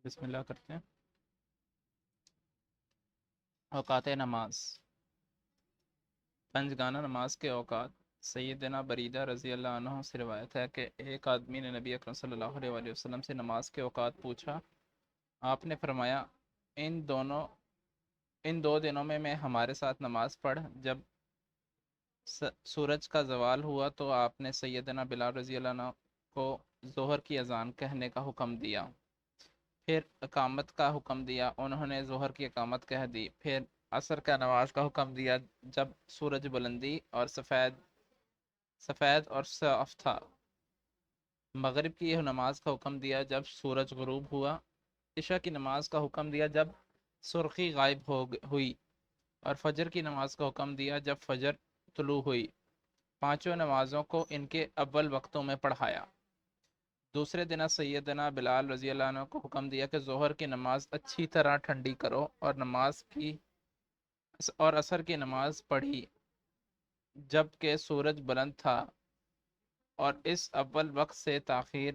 بسم اللہ کرتے ہیں۔ اوقات نماز، پنجگانہ نماز کے اوقات۔ سیدنا بریدہ رضی اللہ عنہ سے روایت ہے کہ ایک آدمی نے نبی اکرم صلی اللہ علیہ وآلہ وسلم سے نماز کے اوقات پوچھا۔ آپ نے فرمایا، ان دو دنوں میں ہمارے ساتھ نماز پڑھ۔ جب سورج کا زوال ہوا تو آپ نے سیدنا بلال رضی اللہ عنہ کو ظہر کی اذان کہنے کا حکم دیا، پھر اقامت کا حکم دیا، انہوں نے ظہر کی اقامت کہہ دی، پھر عصر کا نماز کا حکم دیا جب سورج بلندی اور سفید اور صاف تھا، مغرب کی نماز کا حکم دیا جب سورج غروب ہوا، عشاء کی نماز کا حکم دیا جب سرخی غائب ہوئی، اور فجر کی نماز کا حکم دیا جب فجر طلوع ہوئی۔ پانچوں نمازوں کو ان کے اول وقتوں میں پڑھایا۔ دوسرے دن سیدنا بلال رضی اللہ عنہ کو حکم دیا کہ ظہر کی نماز اچھی طرح ٹھنڈی کرو، اور عصر کی نماز پڑھی جب کہ سورج بلند تھا، اور اس اول وقت سے تاخیر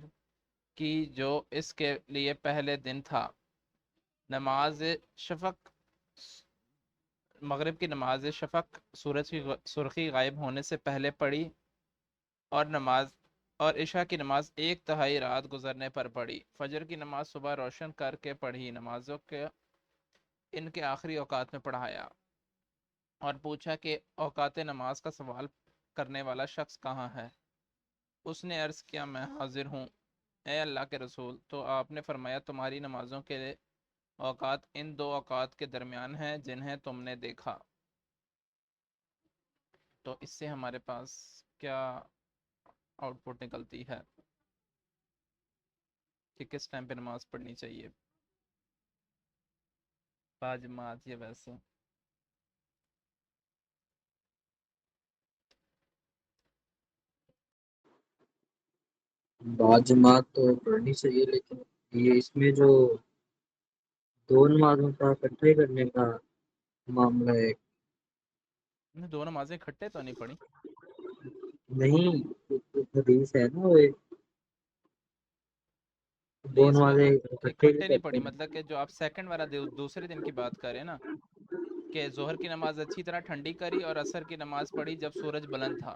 کی جو اس کے لیے پہلے دن تھا۔ نماز شفق، مغرب کی نماز شفق سورج کی سرخی غائب ہونے سے پہلے پڑھی، اور عشاء کی نماز ایک تہائی رات گزرنے پر پڑھی۔ فجر کی نماز صبح روشن کر کے پڑھی۔ نمازوں کے ان کے آخری اوقات میں پڑھایا، اور پوچھا کہ اوقات نماز کا سوال کرنے والا شخص کہاں ہے؟ اس نے عرض کیا، میں حاضر ہوں اے اللہ کے رسول۔ تو آپ نے فرمایا، تمہاری نمازوں کے اوقات ان دو اوقات کے درمیان ہیں جنہیں تم نے دیکھا۔ تو اس سے ہمارے پاس کیا آؤٹ پٹ نکلتی ہے کہ کس ٹائم پہ نماز پڑھنی چاہیے، باجماعت یا ویسے؟ باجماعت تو پڑھنی چاہیے، لیکن یہ اس میں جو دو نمازوں کا اکٹھے کرنے کا معاملہ ہے، دو نمازیں اکٹھے تو نہیں پڑھی؟ نہیں حدیث ہے نا وہ نہیں، دو اس میں نمازیں اکٹھے بھی اکٹھے نہیں کرتے پڑھی، ہیں۔ مطلب کہ جو آپ سیکنڈ والا دوسرے دن کی بات کر رہے ہیں نا، کہ ظہر کی نماز اچھی طرح ٹھنڈی کری اور عصر کی نماز پڑھی جب سورج بلند تھا،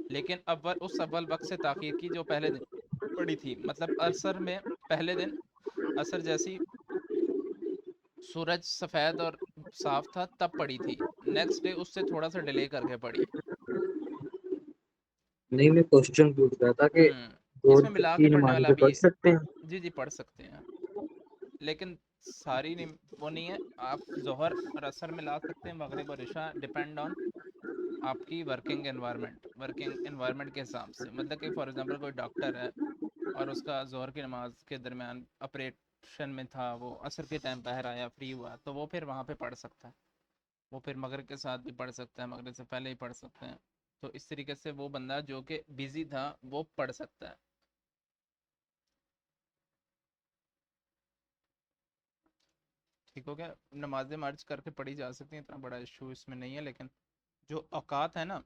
لیکن اس اول وقت سے تاخیر کی جو پہلے دن پڑھی تھی، مطلب عصر میں پہلے دن عصر جیسی سورج سفید اور صاف تھا تب پڑھی تھی، نیکسٹ ڈے اس سے تھوڑا سا ڈیلے کر کے پڑھی۔ نہیں، میں کوشچن پوچھ رہا تھا کہ دو اس میں ملا کے کی پڑھنے نمازوں والا کو بھی پڑھ ہے، سکتے ہیں؟ جی پڑھ سکتے ہیں، لیکن ساری وہ نہیں ہے۔ آپ ظہر اور عصر میں لا سکتے ہیں، مغرب اور عشاء ڈپینڈ آن آپ کی ورکنگ انوائرمنٹ کے حساب سے، مطلب کہ فار ایگزامپل کوئی ڈاکٹر ہے اور اس کا ظہر کی نماز کے درمیان آپریشن میں تھا، وہ عصر کے ٹائم باہر آیا، فری ہوا، تو وہ پھر وہاں پہ پڑھ سکتا ہے، وہ پھر مغرب کے ساتھ بھی پڑھ سکتا ہے، مغرب سے پہلے ہی پڑھ سکتے ہیں۔ تو اس طریقے سے وہ بندہ جو کہ بیزی تھا وہ پڑھ سکتا ہے۔ ٹھیک ہو گیا؟ نمازیں مرج کر کے پڑھی جا سکتی ہیں، اتنا بڑا ایشو اس میں نہیں ہے، لیکن جو اوقات ہیں نا،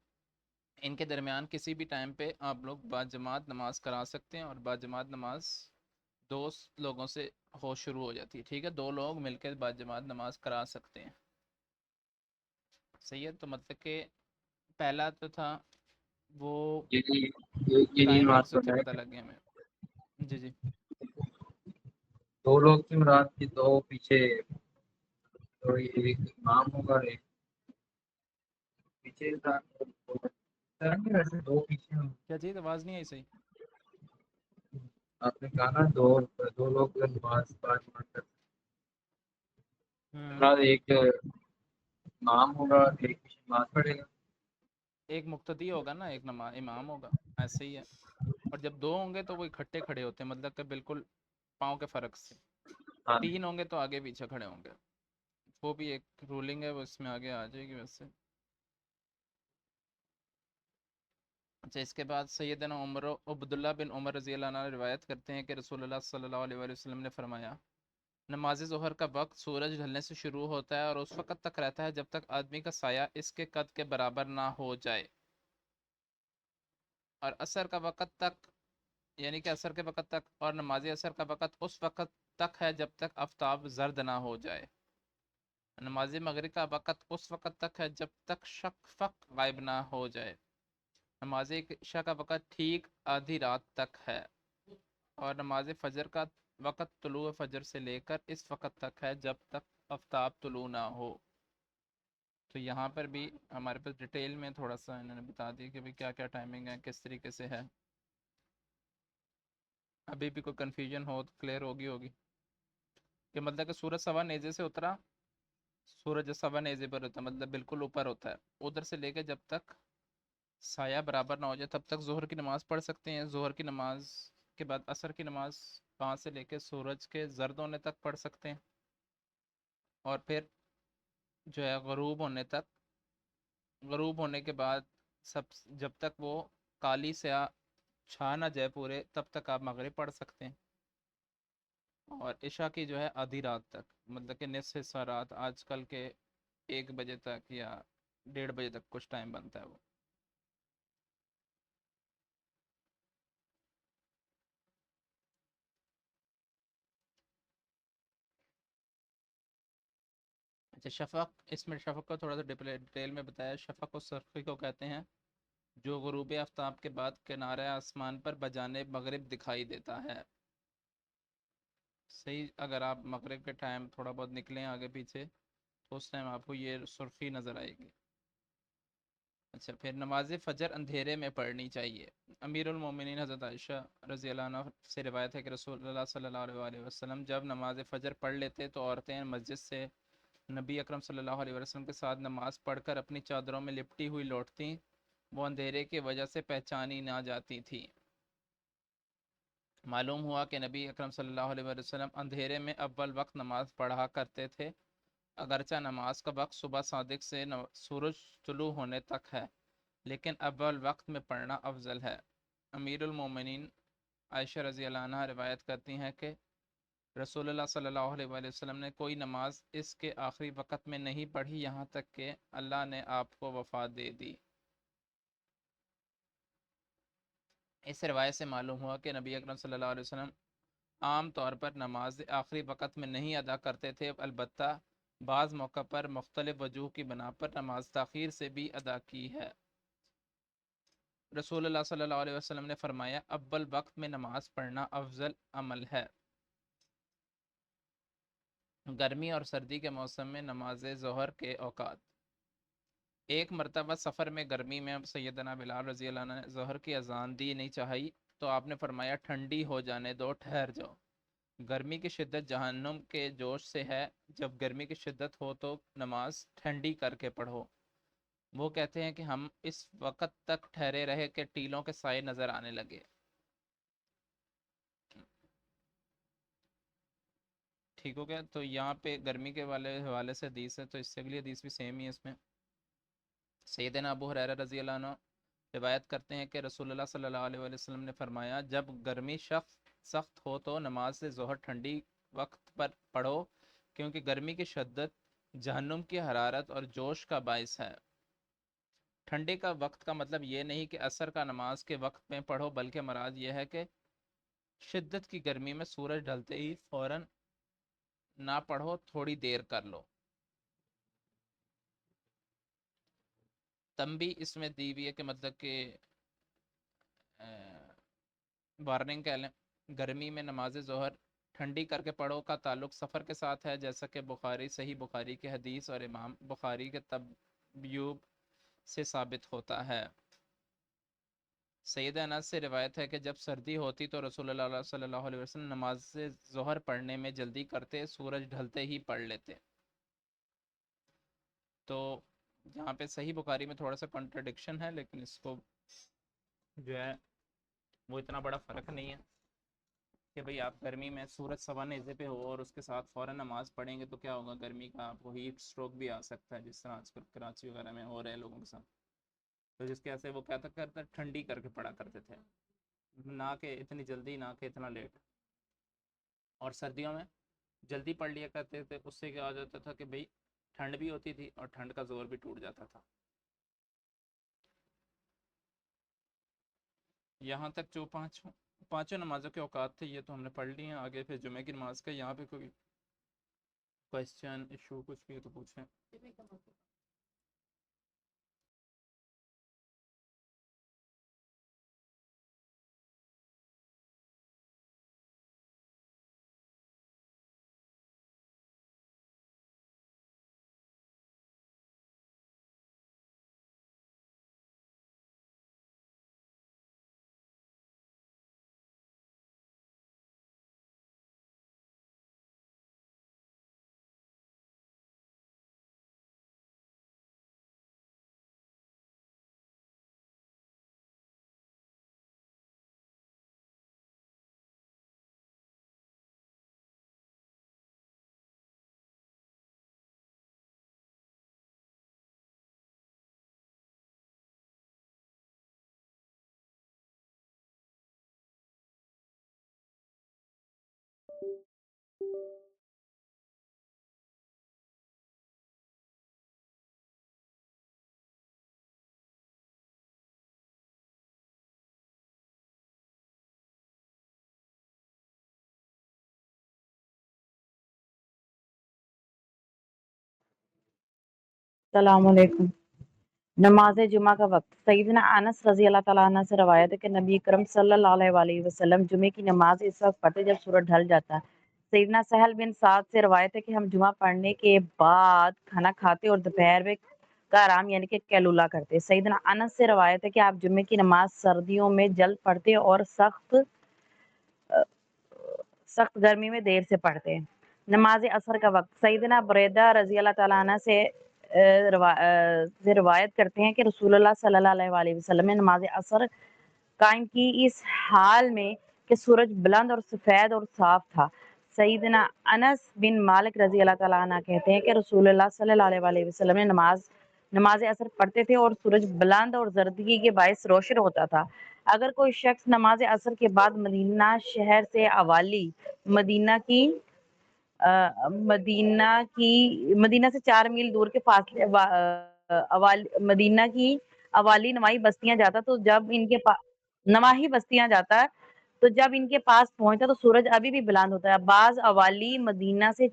ان کے درمیان کسی بھی ٹائم پہ آپ لوگ باجماعت نماز کرا سکتے ہیں، اور باجماعت نماز دو لوگوں سے شروع ہو جاتی ہے، ٹھیک ہے؟ دو لوگ مل کے باجماعت نماز کرا سکتے ہیں، صحیح ہے؟ تو مطلب کہ پہلا تو تھا وہ یہ ٹائم نماز اس سے پڑھنا پتہ ہے، لگ گیا ہمیں۔ جی جی دو لوگ کی مراد کی دو پیچھے، تو ایک امام ہوگا ایک پیچھے تھا، ویسے دو پیچھے ہوں۔ کیا چیز؟ آواز نہیں آئی صحیح۔ آپ نے کہا نا دو لوگ نماز باجماعت کر ہوں، مراد ایک امام ہوگا ایک پیچھے نماز پڑھے گا۔ ایک مقتدی ہوگا نا، ایک امام ہوگا، ایسے ہی ہے۔ اور جب دو ہوں گے تو وہ اکٹھے کھڑے ہوتے ہیں، مطلب کہ بالکل پاؤں کے فرق سے۔ ہاں، تین ہوں گے تو آگے پیچھے کھڑے ہوں گے، وہ بھی ایک رولنگ ہے، وہ اس میں آگے آ جائے گی ویسے۔ اچھا، اس کے بعد سیدنا عبداللہ بن عمر رضی اللہ عنہ روایت کرتے ہیں کہ رسول اللہ صلی اللہ علیہ وآلہ وسلم نے فرمایا، نماز ظہر کا وقت سورج ڈھلنے سے شروع ہوتا ہے اور اس وقت تک رہتا ہے جب تک آدمی کا سایہ اس کے قد کے برابر نہ ہو جائے، اور عصر کا وقت تک یعنی کہ عصر کے وقت تک، اور نماز عصر کا وقت اس وقت تک ہے جب تک آفتاب زرد نہ ہو جائے۔ نماز مغرب کا وقت اس وقت تک ہے جب تک شفق غائب نہ ہو جائے۔ نماز عشاء کا وقت ٹھیک آدھی رات تک ہے، اور نماز فجر کا وقت طلوع فجر سے لے کر اس وقت تک ہے جب تک آفتاب طلوع نہ ہو۔ تو یہاں پر بھی ہمارے پاس ڈیٹیل میں تھوڑا سا انہوں نے بتا دیا کہ کیا کیا ٹائمنگ ہے، کس طریقے سے ہے۔ ابھی بھی کوئی کنفیوژن ہو تو کلیئر ہوگی کہ مطلب کہ سورج سوا نیزے سے اترا، سورج سوا نیزے پر ہوتا ہے، مطلب بالکل اوپر ہوتا ہے، ادھر سے لے کے جب تک سایہ برابر نہ ہو جائے تب تک ظہر کی نماز پڑھ سکتے ہیں۔ ظہر کی نماز کے بعد عصر کی نماز 5 سے لے کے سورج کے زرد ہونے تک پڑھ سکتے ہیں، اور پھر جو ہے غروب ہونے کے بعد جب تک وہ کالی سیاہ چھا نہ جائے پورے، تب تک آپ مغرب پڑھ سکتے ہیں۔ اور عشاء کی جو ہے آدھی رات تک، مطلب کہ نصف حصہ رات، آج کل کے 1 بجے تک یا 1:30 بجے تک کچھ ٹائم بنتا ہے وہ۔ اچھا شفق، اس میں شفق کو تھوڑا سا ڈیٹیل میں بتایا۔ شفق و سرخی کو کہتے ہیں جو غروب آفتاب کے بعد کنارہ آسمان پر بجانب مغرب دکھائی دیتا ہے۔ صحیح، اگر آپ مغرب کے ٹائم تھوڑا بہت نکلیں آگے پیچھے تو اس ٹائم آپ کو یہ سرخی نظر آئے گی۔ اچھا، پھر نماز فجر اندھیرے میں پڑھنی چاہیے۔ امیر المومنین حضرت عائشہ رضی اللہ عنہ سے روایت ہے کہ رسول اللہ صلی اللہ علیہ وسلم جب نماز فجر پڑھ لیتے تو عورتیں مسجد سے نبی اکرم صلی اللہ علیہ وسلم کے ساتھ نماز پڑھ کر اپنی چادروں میں لپٹی ہوئی لوٹتیں، وہ اندھیرے کی وجہ سے پہچانی نہ جاتی تھی۔ معلوم ہوا کہ نبی اکرم صلی اللہ علیہ وسلم اندھیرے میں اول وقت نماز پڑھا کرتے تھے، اگرچہ نماز کا وقت صبح صادق سے سورج طلوع ہونے تک ہے، لیکن اول وقت میں پڑھنا افضل ہے۔ امیر المومنین عائشہ رضی اللہ عنہ روایت کرتی ہیں کہ رسول اللہ صلی اللہ علیہ وآلہ وسلم نے کوئی نماز اس کے آخری وقت میں نہیں پڑھی یہاں تک کہ اللہ نے آپ کو وفات دے دی۔ اس روایت سے معلوم ہوا کہ نبی اکرم صلی اللہ علیہ وسلم عام طور پر نماز آخری وقت میں نہیں ادا کرتے تھے، البتہ بعض موقع پر مختلف وجوہ کی بنا پر نماز تاخیر سے بھی ادا کی ہے۔ رسول اللہ صلی اللہ علیہ وسلم نے فرمایا اول وقت میں نماز پڑھنا افضل عمل ہے۔ گرمی اور سردی کے موسم میں نماز ظہر کے اوقات۔ ایک مرتبہ سفر میں گرمی میں سیدنا بلال رضی اللہ عنہ نے ظہر کی اذان دی نہیں چاہی تو آپ نے فرمایا ٹھنڈی ہو جانے دو، ٹھہر جاؤ، گرمی کی شدت جہنم کے جوش سے ہے، جب گرمی کی شدت ہو تو نماز ٹھنڈی کر کے پڑھو۔ وہ کہتے ہیں کہ ہم اس وقت تک ٹھہرے رہے کہ ٹیلوں کے سائے نظر آنے لگے۔ ٹھیک ہو گیا، تو یہاں پہ گرمی کے حوالے سے حدیث ہے، تو اس سے اگلی حدیث بھی سیم ہی ہے۔ اس میں سیدنا ابو ہریرہ رضی اللہ عنہ روایت کرتے ہیں کہ رسول اللہ صلی اللہ علیہ وسلم نے فرمایا جب گرمی سخت ہو تو نماز ظہر ٹھنڈی وقت پر پڑھو، کیونکہ گرمی کی شدت جہنم کی حرارت اور جوش کا باعث ہے۔ ٹھنڈے کا وقت کا مطلب یہ نہیں کہ عصر کا نماز کے وقت میں پڑھو، بلکہ مراد یہ ہے کہ شدت کی گرمی میں سورج ڈھلتے ہی فوراً نہ پڑھو، تھوڑی دیر کر لو۔ تنبیہ اس میں دی ہوئی ہے کہ مطلب کہ وارننگ کہہ لیں، گرمی میں نماز ظہر ٹھنڈی کر کے پڑھو کا تعلق سفر کے ساتھ ہے، جیسا کہ صحیح بخاری کے حدیث اور امام بخاری کے تبیوب سے ثابت ہوتا ہے۔ سیدہ انس سے روایت ہے کہ جب سردی ہوتی تو رسول اللہ صلی اللہ علیہ وسلم نماز ظہر پڑھنے میں جلدی کرتے، سورج ڈھلتے ہی پڑھ لیتے۔ تو یہاں پہ صحیح بخاری میں تھوڑا سا کنٹرڈکشن ہے، لیکن اس کو جو ہے وہ اتنا بڑا فرق نہیں ہے کہ بھئی آپ گرمی میں سورج سوا نیزے پہ ہو اور اس کے ساتھ فوراً نماز پڑھیں گے تو کیا ہوگا، گرمی کا آپ کو ہیٹ سٹروک بھی آ سکتا ہے، جس طرح آج کل کراچی وغیرہ میں ہو رہے لوگوں کے ساتھ۔ تو جس کی وجہ سے وہ کیا کرتے ٹھنڈی کر کے پڑھا کرتے تھے، نہ کہ اتنی جلدی، نہ کہ اتنا لیٹ۔ اور سردیوں میں جلدی پڑھ لیا کرتے تھے، اس سے کیا ہو جاتا تھا کہ بھئی ٹھنڈ بھی ہوتی تھی اور ٹھنڈ کا زور بھی ٹوٹ جاتا تھا۔ یہاں تک جو 5 پانچوں نمازوں کے اوقات تھے، یہ تو ہم نے پڑھ لی ہیں. آگے پھر جمعے کی نماز کا یہاں پہ کوئی کویسچن ایشو کچھ بھی ہے تو پوچھیں. السلام علیکم. نماز جمعہ کا وقت. سیدنا انس رضی اللہ تعالیٰ عنہ سے روایت ہے کہ نبی کرم صلی اللہ علیہ وسلم جمعے کی نماز اس وقت پڑھتے جب سورج ڈھل جاتا ہے. سیدنا سہل بن سعد سے روایت ہے کہ ہم جمعہ پڑھنے کے بعد کھانا کھاتے اور دوپہر میں کا آرام یعنی کہ کیلولا کرتے. سیدنا انس سے روایت ہے کہ آپ جمعے کی نماز سردیوں میں جلد پڑھتے اور سخت گرمی میں دیر سے پڑھتے ہیں. نماز عصر کا وقت. سیدنا بریدہ رضی اللہ تعالیٰ عنہ سے روایت کرتے ہیں کہ رسول اللہ صلی اللہ علیہ وسلم نے نماز عصر قائم کی اس حال میں کہ سورج بلند اور سفید اور صاف تھا. سیدنا انس بن مالک رضی اللہ تعالیٰ عنہ کہتے ہیں کہ رسول اللہ صلی اللہ علیہ وسلم نے نماز عصر پڑھتے تھے اور سورج بلند اور زردگی کے باعث روشن ہوتا تھا. اگر کوئی شخص نماز عصر کے بعد مدینہ شہر سے اوالی مدینہ سے 4 میل دور کے فاصلے مدینہ کی اوالی نواحی بستیاں جاتا تو جب ان کے پاس پہنچا تو سورج ابھی بھی بلند ہوتا ہے. بعض اوالی مدینہ سے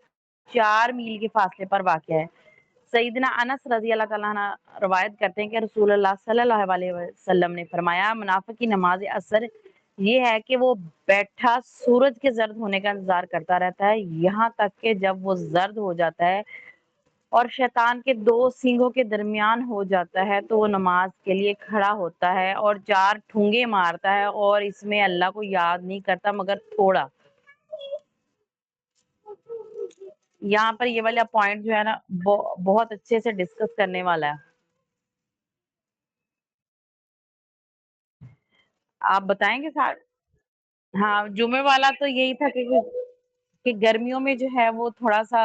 4 میل کے فاصلے پر واقع ہے. سیدنا انس رضی اللہ تعالیٰ عنہ روایت کرتے ہیں کہ رسول اللہ صلی اللہ علیہ وسلم نے فرمایا منافق کی نماز عصر یہ ہے کہ وہ بیٹھا سورج کے زرد ہونے کا انتظار کرتا رہتا ہے یہاں تک کہ جب وہ زرد ہو جاتا ہے اور شیطان کے 2 سینگوں کے درمیان ہو جاتا ہے تو وہ نماز کے لیے کھڑا ہوتا ہے اور 4 ٹھونگے مارتا ہے اور اس میں اللہ کو یاد نہیں کرتا مگر تھوڑا. یہاں پر یہ والا پوائنٹ جو ہے نا بہت اچھے سے ڈسکس کرنے والا ہے. آپ بتائیں گے ساتھ. ہاں جمعے والا تو یہی تھا کہ گرمیوں میں جو ہے وہ تھوڑا سا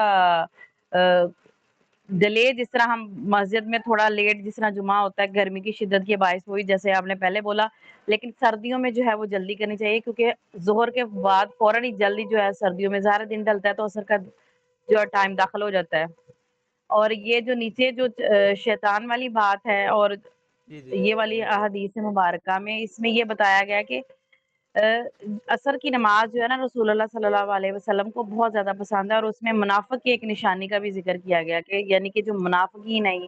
ڈیلے جس طرح ہم مسجد میں تھوڑا لیٹ جس طرح جمعہ ہوتا ہے گرمی کی شدت کے باعث ہوئی جیسے آپ نے پہلے بولا لیکن سردیوں میں جو ہے وہ جلدی کرنی چاہیے کیونکہ ظہر کے بعد فوراً ہی جلدی جو ہے سردیوں میں زیادہ دن ڈلتا ہے تو عصر کا جو ٹائم داخل ہو جاتا ہے. اور یہ جو نیچے جو شیطان والی بات ہے اور یہ والی احادیث مبارکہ میں اس میں یہ بتایا گیا کہ عصر کی نماز جو ہے نا رسول اللہ صلی اللہ علیہ وسلم کو بہت زیادہ پسند ہے اور اس میں منافق کی ایک نشانی کا بھی ذکر کیا گیا کہ یعنی کہ جو منافقین نہیں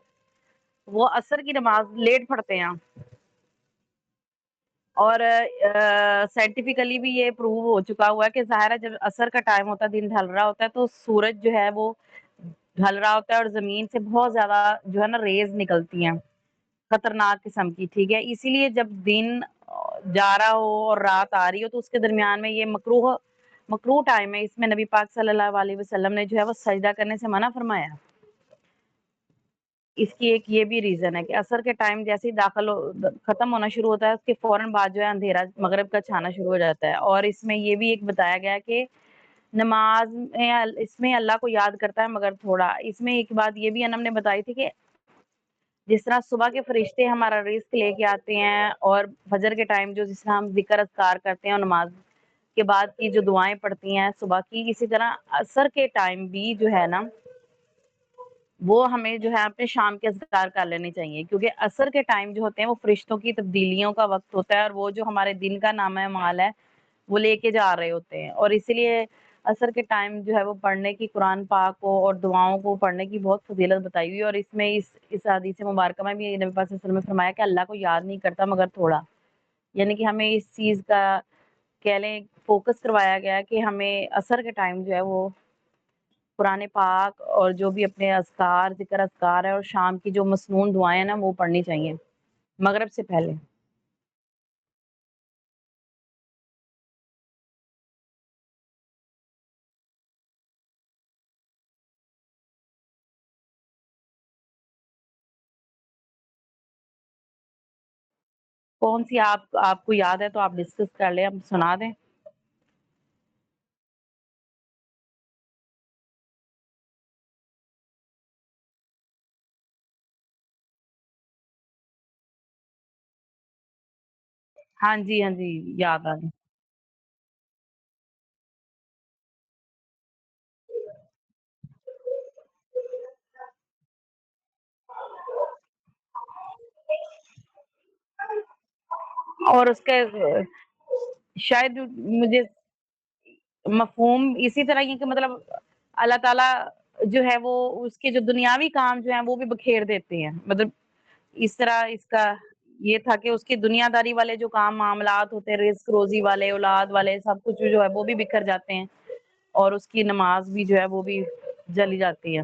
وہ عصر کی نماز لیٹ پڑھتے ہیں. اور سائنٹیفکلی بھی یہ پروو ہو چکا ہوا ہے کہ ظاہر ہے جب عصر کا ٹائم ہوتا ہے دن ڈھل رہا ہوتا ہے تو سورج جو ہے وہ ڈھل رہا ہوتا ہے اور زمین سے بہت زیادہ جو ہے نا ریز نکلتی ہیں خطرناک قسم کی. ٹھیک ہے اسی لیے جب دن جا رہا ہو اور رات آ رہی ہو تو اس کے درمیان میں یہ مکروہ ٹائم ہے. اس میں نبی پاک صلی اللہ علیہ وسلم نے جو ہے وہ سجدہ کرنے سے منع فرمایا. اس کی ایک یہ بھی ریزن ہے کہ عصر کے ٹائم جیسے ہی ختم ہونا شروع ہوتا ہے اس کے فوراً بعد جو ہے اندھیرا مغرب کا چھانا شروع ہو جاتا ہے. اور اس میں یہ بھی ایک بتایا گیا کہ نماز میں اس میں اللہ کو یاد کرتا ہے مگر تھوڑا. اس میں ایک بات یہ بھی انم نے بتائی تھی کہ جس طرح صبح کے فرشتے ہمارا رزق لے کے آتے ہیں اور فجر کے ٹائم جو جس طرح ہم ذکر اذکار کرتے ہیں اور نماز کے بعد کی جو دعائیں پڑھتی ہیں صبح کی اسی طرح عصر کے ٹائم بھی جو ہے نا وہ ہمیں جو ہے اپنے شام کے اذکار کر لینے چاہیے کیونکہ عصر کے ٹائم جو ہوتے ہیں وہ فرشتوں کی تبدیلیوں کا وقت ہوتا ہے اور وہ جو ہمارے دن کا نام ہے مال ہے وہ لے کے جا رہے ہوتے ہیں، اور اسی لیے عصر کے ٹائم جو ہے وہ پڑھنے کی، قرآن پاک کو اور دعاؤں کو پڑھنے کی بہت فضیلت بتائی ہوئی ہے، اور اس میں اس حدیث مبارکہ میں بھی نبی پاک صلی اللہ علیہ وسلم نے فرمایا کہ اللہ کو یاد نہیں کرتا مگر تھوڑا، یعنی کہ ہمیں اس چیز کا کہہ لیں فوکس کروایا گیا کہ ہمیں عصر کے ٹائم جو ہے وہ قرآن پاک اور جو بھی اپنے اذکار، ذکر اذکار ہے، اور شام کی جو مسنون دعائیں ہیں نا وہ پڑھنی چاہیے مغرب سے پہلے۔ کون سی آپ کو یاد ہے تو آپ ڈسکس کر لیں، ہم سنا دیں۔ ہاں جی یاد آ گئی۔ اور اس کے شاید مجھے مفہوم اسی طرح یہ کہ مطلب اللہ تعالیٰ جو ہے وہ اس کے جو دنیاوی کام جو ہیں وہ بھی بکھیر دیتے ہیں، مطلب اس طرح اس کا یہ تھا کہ اس کی دنیا داری والے جو کام معاملات ہوتے ہیں، رزق روزی والے، اولاد والے، سب کچھ جو ہے وہ بھی بکھر جاتے ہیں، اور اس کی نماز بھی جو ہے وہ بھی جلی جاتی ہے۔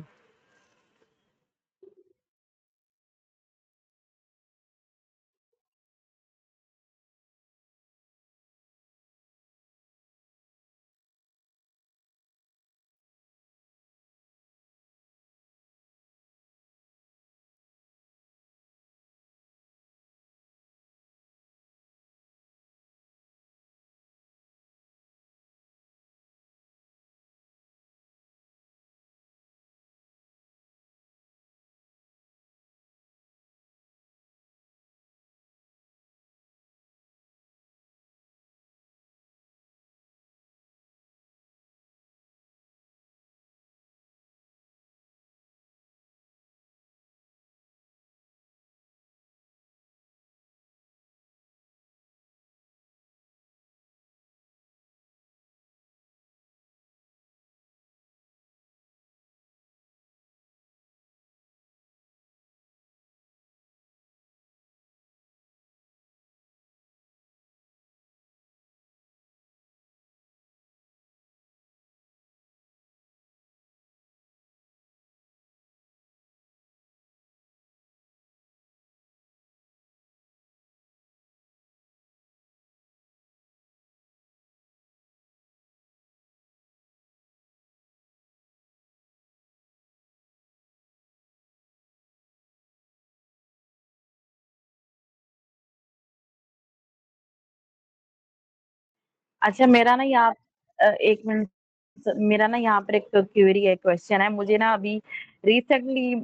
اچھا میرا نا یہاں ایک منٹ، میرا نا یہاں پر ایک کیوری ہے، کوشچن ہے، مجھے نا ابھی ریسنٹلی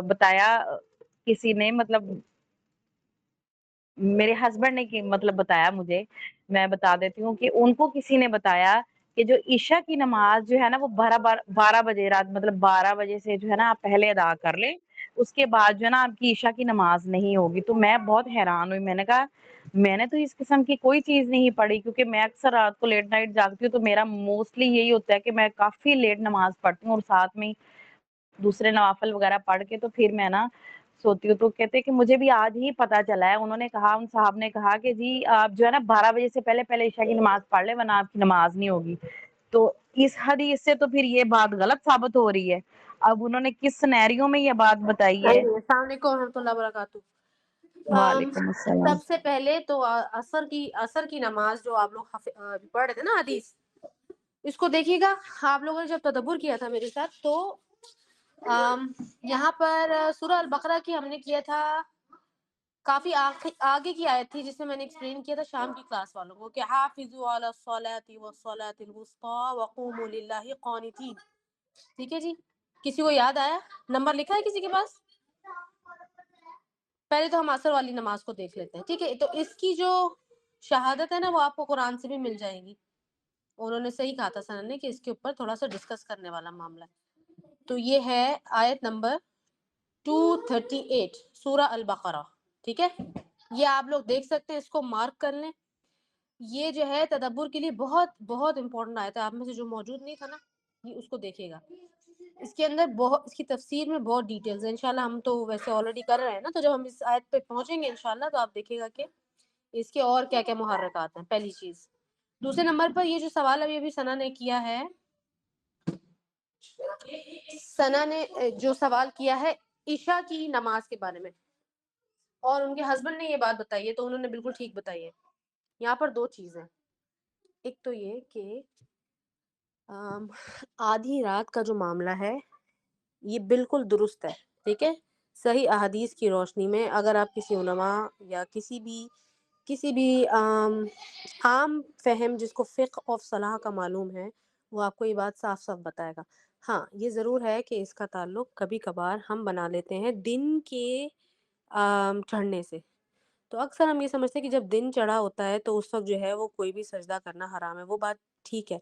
بتایا کسی نے، مطلب میرے ہسبینڈ نے مطلب بتایا مجھے، میں بتا دیتی ہوں کہ ان کو کسی نے بتایا کہ جو عشاء کی نماز جو ہے نا وہ 12 بجے رات، مطلب 12 بجے سے جو ہے نا آپ پہلے ادا کر لیں، اس کے بعد جو ہے نا آپ کی عشاء کی نماز نہیں ہوگی۔ تو میں بہت حیران ہوئی، میں نے کہا میں نے تو اس قسم کی کوئی چیز نہیں پڑھی، کیونکہ میں اکثر رات کو لیٹ نائٹ جاگتی ہوں، تو میرا موسٹلی یہی ہوتا ہے کہ میں کافی لیٹ نماز پڑھتی ہوں، اور ساتھ میں دوسرے نوافل وغیرہ پڑھ کے تو پھر میں نا سوتی ہوں۔ تو کہتے ہیں کہ مجھے بھی آج ہی پتا چلا ہے، انہوں نے کہا، ان صاحب نے کہا کہ جی آپ جو ہے نا 12 بجے سے پہلے عشاء کی نماز پڑھ لیں ورنہ آپ کی نماز نہیں ہوگی۔ تو اس حدیث سے تو پھر یہ بات غلط ثابت ہو رہی ہے۔ اب انہوں نے کس سینیریو میں یہ بات بتائی ہے؟ السلام علیکم ورحمۃ اللہ وبرکاتہ۔ وعلیکم السلام۔ سب سے پہلے تو عصر کی نماز جو آپ لوگ پڑھ رہے تھے نا حدیث، اس کو دیکھیے گا، آپ لوگوں نے جب تدبر کیا تھا میرے ساتھ تو یہاں پر سورہ البقرہ کی ہم نے کیا تھا، کافی آگے کی آیت تھی جس میں نے ایکسپلین کیا تھا شام کی کلاس والوں کو کہ حافظوا علی الصلاۃ والصلاۃ الوسطی وقوموا للہ قانتین۔ ٹھیک ہے جی، کسی کو یاد آیا؟ نمبر لکھا ہے کسی کے پاس؟ پہلے تو ہم عصر والی نماز کو دیکھ لیتے ہیں، ٹھیک ہے؟ تو اس کی جو شہادت ہے نا وہ آپ کو قرآن سے بھی مل جائے گی۔ انہوں نے صحیح کہا تھا سنن نے کہ اس کے اوپر تھوڑا سا ڈسکس کرنے والا معاملہ ہے۔ تو یہ ہے آیت نمبر 238 سورہ البقرہ، ٹھیک ہے؟ یہ آپ لوگ دیکھ سکتے ہیں، اس کو مارک کر لیں۔ یہ جو ہے تدبر کے لیے بہت بہت امپورٹنٹ آیت ہے. آپ میں سے جو موجود نہیں تھا نا یہ اس کو دیکھے گا. اس کے اندر بہت، اس کی تفسیر میں بہت ڈیٹیلز ہیں. انشاءاللہ ہم تو ویسے آلریڈی کر رہے ہیں نا، تو جب ہم اس آیت پہ پہنچیں گے انشاءاللہ تو آپ دیکھے گا کہ اس کے اور کیا کیا محرکات ہیں. پہلی چیز. دوسرے نمبر پر یہ جو سوال ابھی ثنا نے کیا ہے، ثنا نے جو سوال کیا ہے عشاء کی نماز کے بارے میں، اور ان کے ہسبینڈ نے یہ بات بتائی ہے تو انہوں نے بالکل ٹھیک بتائی ہے. یہاں پر دو چیزیں، ایک تو یہ کہ آدھی رات کا جو معاملہ ہے یہ بالکل درست ہے. ٹھیک ہے، صحیح احادیث کی روشنی میں اگر آپ کسی علماء یا کسی بھی عام فہم جس کو فقہ اور صلاح کا معلوم ہے وہ آپ کو یہ بات صاف صاف بتائے گا. ہاں یہ ضرور ہے کہ اس کا تعلق کبھی کبھار ہم بنا لیتے ہیں دن کے چڑھنے سے. تو اکثر ہم یہ سمجھتے ہیں کہ جب دن چڑھا ہوتا ہے تو اس وقت جو ہے وہ کوئی بھی سجدہ کرنا حرام ہے. وہ بات ٹھیک ہے،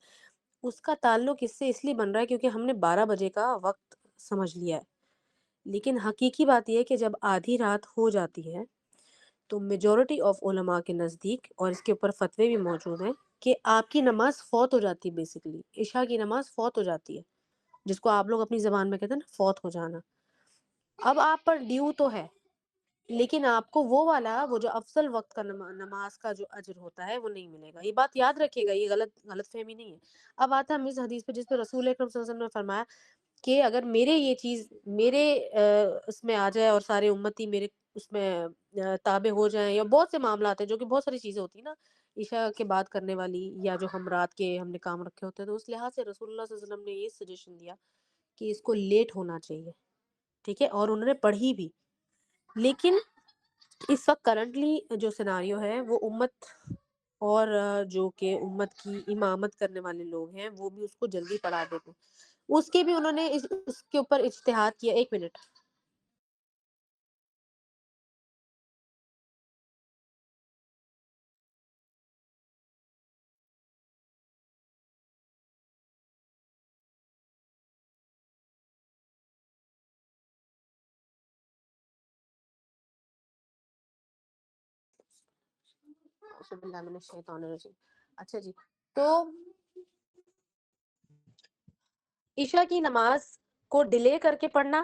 اس کا تعلق اس سے اس لیے بن رہا ہے کیونکہ ہم نے 12 بجے کا وقت سمجھ لیا ہے. لیکن حقیقی بات یہ ہے کہ جب آدھی رات ہو جاتی ہے تو میجورٹی آف علماء کے نزدیک، اور اس کے اوپر فتوے بھی موجود ہیں، کہ آپ کی نماز فوت ہو جاتی ہے. بیسیکلی عشاء کی نماز فوت ہو جاتی ہے، جس کو آپ لوگ اپنی زبان میں کہتے ہیں نا فوت ہو جانا. اب آپ پر ڈیو تو ہے، لیکن آپ کو وہ والا وہ جو افضل وقت کا نماز کا جو اجر ہوتا ہے وہ نہیں ملے گا. یہ بات یاد رکھیے گا، یہ غلط فہمی نہیں ہے. اب آتا ہے ہم اس حدیث پہ جس پہ رسول اکرم صلی اللہ علیہ وسلم نے فرمایا کہ اگر میرے یہ چیز میرے اس میں آ جائے اور سارے امتی میرے اس میں تابع ہو جائیں، یا بہت سے معاملات ہیں جو کہ بہت ساری چیزیں ہوتی ہیں نا عشاء کے بعد کرنے والی، یا جو ہم رات کے ہم نے کام رکھے ہوتے ہیں، تو اس لحاظ سے رسول اللہ صلی اللہ علیہ وسلم نے یہ سجیشن دیا کہ اس کو لیٹ ہونا چاہیے. ٹھیک ہے، اور انہوں نے پڑھی بھی. لیکن اس وقت کرنٹلی جو سیناریو ہے وہ امت اور جو کہ امت کی امامت کرنے والے لوگ ہیں وہ بھی اس کو جلدی پڑھا دیتے ہیں. اس کے بھی انہوں نے اس کے اوپر اجتہاد کیا. ایک منٹ. اچھا جی، تو عشاء کی نماز کو ڈیلے کر کے پڑھنا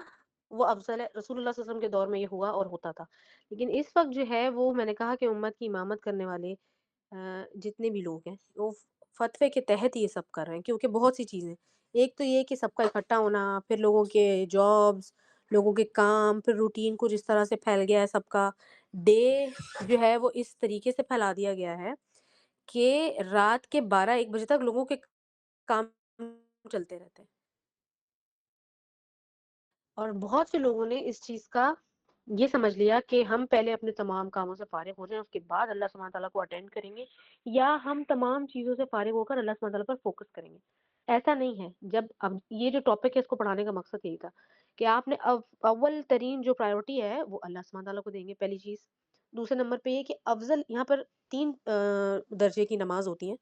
وہ افضل ہے. رسول اللہ صلی اللہ علیہ وسلم کے دور میں یہ ہوا اور ہوتا تھا. لیکن اس وقت جو ہے وہ میں نے کہا کہ امت کی امامت کرنے والے جتنے بھی لوگ ہیں وہ فتوے کے تحت یہ سب کر رہے ہیں، کیونکہ بہت سی چیزیں، ایک تو یہ کہ سب کا اکٹھا ہونا، پھر لوگوں کے جابز، لوگوں کے کام، پھر روٹین کو جس طرح سے پھیل گیا ہے، سب کا ڈے جو ہے وہ اس طریقے سے پھیلا دیا گیا ہے کہ رات کے 12-1 بجے تک لوگوں کے کام چلتے رہتے ہیں. اور بہت سے لوگوں نے اس چیز کا یہ سمجھ لیا کہ ہم پہلے اپنے تمام کاموں سے فارغ ہو جائیں، اس کے بعد اللہ سبحانہ تعالیٰ کو اٹینڈ کریں گے، یا ہم تمام چیزوں سے فارغ ہو کر اللہ سبحانہ تعالیٰ پر فوکس کریں گے. ایسا نہیں ہے. جب اب یہ جو ٹاپک ہے اس کو پڑھانے کا مقصد یہی تھا کہ آپ نے اول ترین جو پرائیورٹی ہے وہ اللہ سبحانہ تعالیٰ کو دیں گے، پہلی چیز. دوسرے نمبر پہ یہ کہ افضل، یہاں پر 3 درجے کی نماز ہوتی ہیں،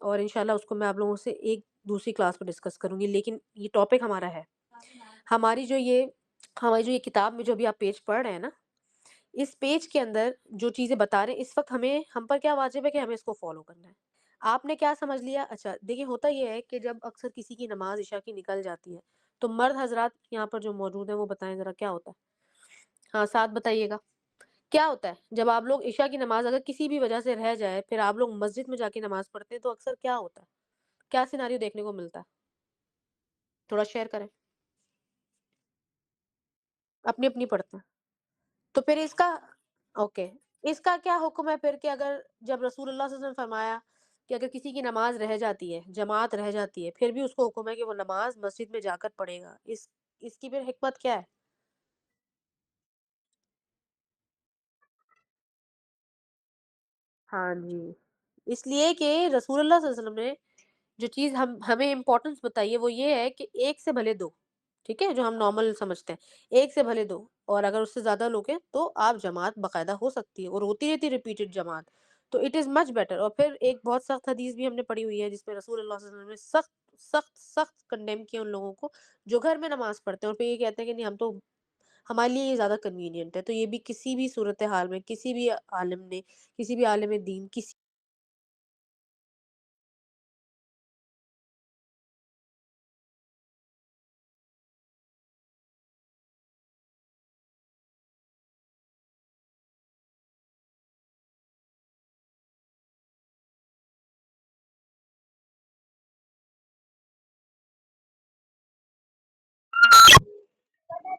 اور انشاءاللہ اس کو میں آپ لوگوں سے ایک دوسری کلاس پہ ڈسکس کروں گی. لیکن یہ ٹاپک ہمارا ہے، ہماری جو یہ کتاب میں جو بھی آپ پیج پڑھ رہے ہیں نا، اس پیج کے اندر جو چیزیں بتا رہے ہیں اس وقت ہم پر کیا واجب ہے کہ ہمیں اس کو فالو کرنا ہے. آپ نے کیا سمجھ لیا؟ اچھا دیکھیں، ہوتا یہ ہے کہ جب اکثر کسی کی نماز عشاء کی نکل جاتی ہے تو مرد حضرات یہاں پر جو موجود ہیں وہ بتائیں ذرا کیا ہوتا ہے. ہاں ساتھ بتائیے گا کیا ہوتا ہے جب آپ لوگ عشاء کی نماز اگر کسی بھی وجہ سے رہ جائے، پھر آپ لوگ مسجد میں جا کے نماز پڑھتے ہیں، تو اکثر کیا ہوتا ہے، کیا سیناریو دیکھنے کو ملتا ہے؟ تھوڑا شیئر کریں. اپنی اپنی پڑھتے ہیں. تو پھر اس کا اوکے، اس کا کیا حکم ہے پھر کہ اگر جب رسول اللہ صلی اللہ علیہ وسلم نے فرمایا کہ اگر کسی کی نماز رہ جاتی ہے، جماعت رہ جاتی ہے، پھر بھی اس کو حکم ہے کہ وہ نماز مسجد میں جا کر پڑھے گا، اس کی پھر حکمت کیا ہے؟ ہاں جی، اس لیے کہ رسول اللہ صلی اللہ علیہ وسلم نے جو چیز ہمیں امپورٹنس بتائی ہے وہ یہ ہے کہ ایک سے بھلے دو. ٹھیک ہے، جو ہم نارمل سمجھتے ہیں ایک سے بھلے دو، اور اگر اس سے زیادہ لوگ ہیں تو آپ جماعت باقاعدہ ہو سکتی ہے اور ہوتی رہتی ریپیٹڈ جماعت، تو اٹ از مچ بیٹر. اور پھر ایک بہت سخت حدیث بھی ہم نے پڑھی ہوئی ہے جس میں رسول اللہ صلی اللہ علیہ وسلم نے سخت سخت سخت کنڈیم کیا ان لوگوں کو جو گھر میں نماز پڑھتے ہیں، اور پھر یہ کہتے ہیں کہ نہیں ہم تو ہمارے لیے یہ زیادہ کنوینئنٹ ہے. تو یہ بھی کسی بھی صورتحال میں کسی بھی عالم نے، کسی بھی عالم دین، کسی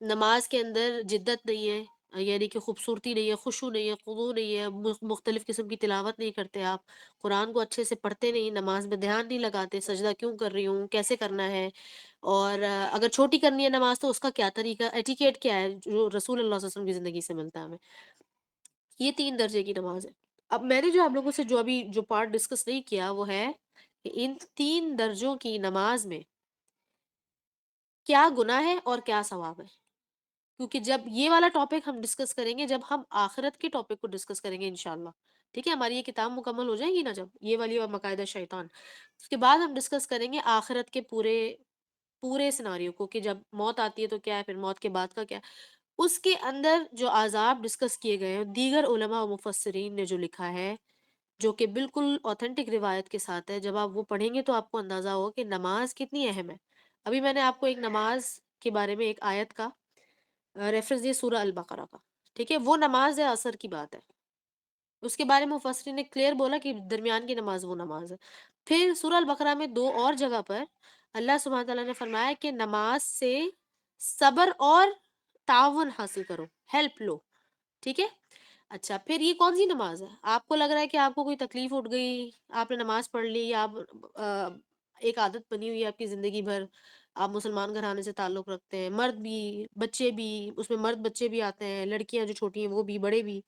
نماز کے اندر جدت نہیں ہے، یعنی کہ خوبصورتی نہیں ہے، خشوع نہیں ہے، خضوع نہیں ہے، مختلف قسم کی تلاوت نہیں کرتے آپ، قرآن کو اچھے سے پڑھتے نہیں، نماز میں دھیان نہیں لگاتے، سجدہ کیوں کر رہی ہوں، کیسے کرنا ہے، اور اگر چھوٹی کرنی ہے نماز تو اس کا کیا طریقہ، ایٹیکیٹ کیا ہے جو رسول اللہ صلی اللہ علیہ وسلم کی زندگی سے ملتا ہے ہمیں. یہ 3 درجے کی نماز ہے. اب میں نے جو آپ لوگوں سے جو ابھی جو پارٹ ڈسکس نہیں کیا وہ ہے کہ ان 3 درجوں کی نماز میں کیا گناہ ہے اور کیا ثواب ہے. کیونکہ جب یہ والا ٹاپک ہم ڈسکس کریں گے، جب ہم آخرت کے ٹاپک کو ڈسکس کریں گے انشاءاللہ، ٹھیک ہے، ہماری یہ کتاب مکمل ہو جائے گی نا جب یہ والی اور مقاعدہ شیطان، اس کے بعد ہم ڈسکس کریں گے آخرت کے پورے پورے سناریو کو کہ جب موت آتی ہے تو کیا ہے، پھر موت کے بعد کا کیا ہے. اس کے اندر جو عذاب ڈسکس کیے گئے ہیں دیگر علماء و مفسرین نے جو لکھا ہے، جو کہ بالکل اوتھینٹک روایت کے ساتھ ہے، جب آپ وہ پڑھیں گے تو آپ کو اندازہ ہوگا کہ نماز کتنی اہم ہے. ابھی میں نے آپ کو ایک نماز کے بارے میں ایک آیت کا ریفرنس دیا سورہ البقرہ کا، ٹھیک ہے، وہ نماز ہے، اثر کی بات ہے. اس کے بارے میں مفسرین نے کلیئر بولا کہ درمیان کی نماز وہ نماز ہے. پھر سورہ البقرہ میں 2 اور جگہ پر اللہ سبحانہ تعالیٰ نے فرمایا کہ نماز سے صبر اور تعاون حاصل کرو، ہیلپ لو، ٹھیک ہے. اچھا، پھر یہ کون سی نماز ہے؟ آپ کو لگ رہا ہے کہ آپ کو کوئی تکلیف اٹھ گئی، آپ نے نماز پڑھ لی، یا آپ ایک عادت بنی ہوئی ہے آپ کی زندگی بھر، آپ مسلمان گھرانے سے تعلق رکھتے ہیں، مرد بھی بچے بھی، اس میں مرد بچے بھی آتے ہیں، لڑکیاں جو چھوٹی ہیں وہ بھی، بڑے بھی،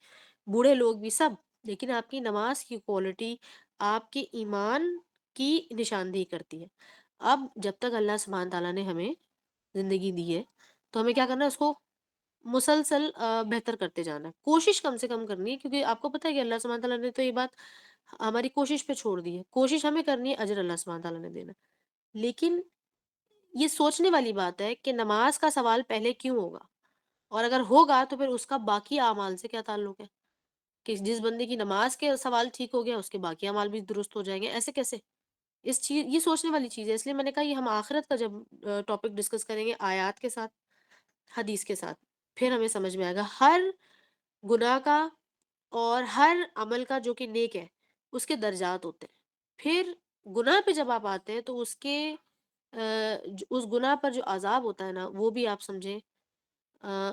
بوڑھے لوگ بھی، سب، لیکن آپ کی نماز کی کوالٹی آپ کے ایمان کی نشاندہی کرتی ہے. اب جب تک اللہ سبحانہ تعالیٰ نے ہمیں زندگی دی ہے تو ہمیں کیا کرنا ہے، اس کو مسلسل بہتر کرتے جانا ہے، کوشش کم سے کم کرنی ہے، کیونکہ آپ کو پتہ ہے کہ اللہ سبحانہ تعالیٰ نے تو یہ بات ہماری کوشش پہ چھوڑ دی ہے، کوشش ہمیں کرنی ہے، اجر اللہ سبحانہ تعالیٰ نے دینا. لیکن یہ سوچنے والی بات ہے کہ نماز کا سوال پہلے کیوں ہوگا، اور اگر ہوگا تو پھر اس کا باقی اعمال سے کیا تعلق ہے، کہ جس بندے کی نماز کے سوال ٹھیک ہو گیا اس کے باقی اعمال بھی درست ہو جائیں گے، ایسے کیسے؟ اس چیز یہ سوچنے والی چیز ہے. اس لیے میں نے کہا یہ ہم آخرت کا جب ٹاپک ڈسکس کریں گے آیات کے ساتھ، حدیث کے ساتھ، پھر ہمیں سمجھ میں آئے گا ہر گناہ کا اور ہر عمل کا جو کہ نیک ہے اس کے درجات ہوتے ہیں. پھر گناہ پہ جب آپ آتے ہیں تو اس کے اس گناہ پر جو عذاب ہوتا ہے نا وہ بھی آپ سمجھیں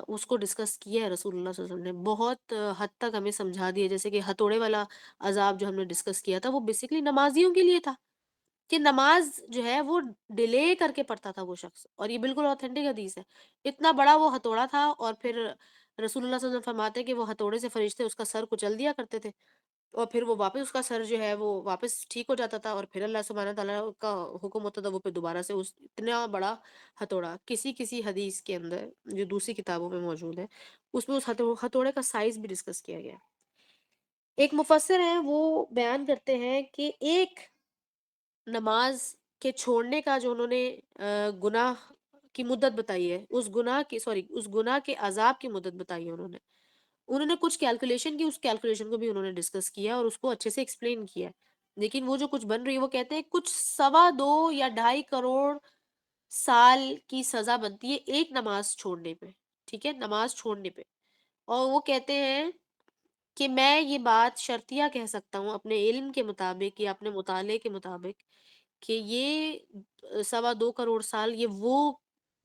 اس کو ڈسکس کیا ہے رسول اللہ صلی اللہ علیہ وسلم نے، بہت حد تک ہمیں سمجھا دیا. جیسے کہ ہتھوڑے والا عذاب جو ہم نے ڈسکس کیا تھا وہ بیسیکلی نمازیوں کے لیے تھا، کہ نماز جو ہے وہ ڈیلے کر کے پڑھتا تھا وہ شخص، اور یہ بالکل اوتھینٹک حدیث ہے. اتنا بڑا وہ ہتھوڑا تھا، اور پھر رسول اللہ صلی اللہ علیہ وسلم فرماتے ہیں کہ وہ ہتھوڑے سے فرشتے اس کا سر کچل دیا کرتے تھے، اور پھر وہ واپس اس کا سر جو ہے وہ واپس ٹھیک ہو جاتا تھا، اور پھر اللہ سبحانہ تعالیٰ کا حکم ہوتا تھا وہ پھر دوبارہ سے اس اتنا بڑا ہتھوڑا، کسی حدیث کے اندر جو دوسری کتابوں میں موجود ہے اس میں اس ہتھوڑے کا سائز بھی ڈسکس کیا گیا ہے. ایک مفسر ہیں وہ بیان کرتے ہیں کہ ایک نماز کے چھوڑنے کا جو انہوں نے گناہ کی مدت بتائی ہے، اس گناہ کے عذاب کی مدت بتائی ہے، انہوں نے کچھ کیلکولیشن کی، اس کیلکولیشن کو بھی انہوں نے ڈسکس کیا اور اس کو اچھے سے ایکسپلین کیا. لیکن وہ جو کچھ بن رہی ہے وہ کہتے ہیں کچھ 2.25 یا 2.5 کروڑ سال کی سزا بنتی ہے ایک نماز چھوڑنے پہ، ٹھیک ہے، نماز چھوڑنے پہ. اور وہ کہتے ہیں کہ میں یہ بات شرطیہ کہہ سکتا ہوں اپنے علم کے مطابق یا اپنے مطالعے کے مطابق کہ یہ 2.25 کروڑ سال یہ وہ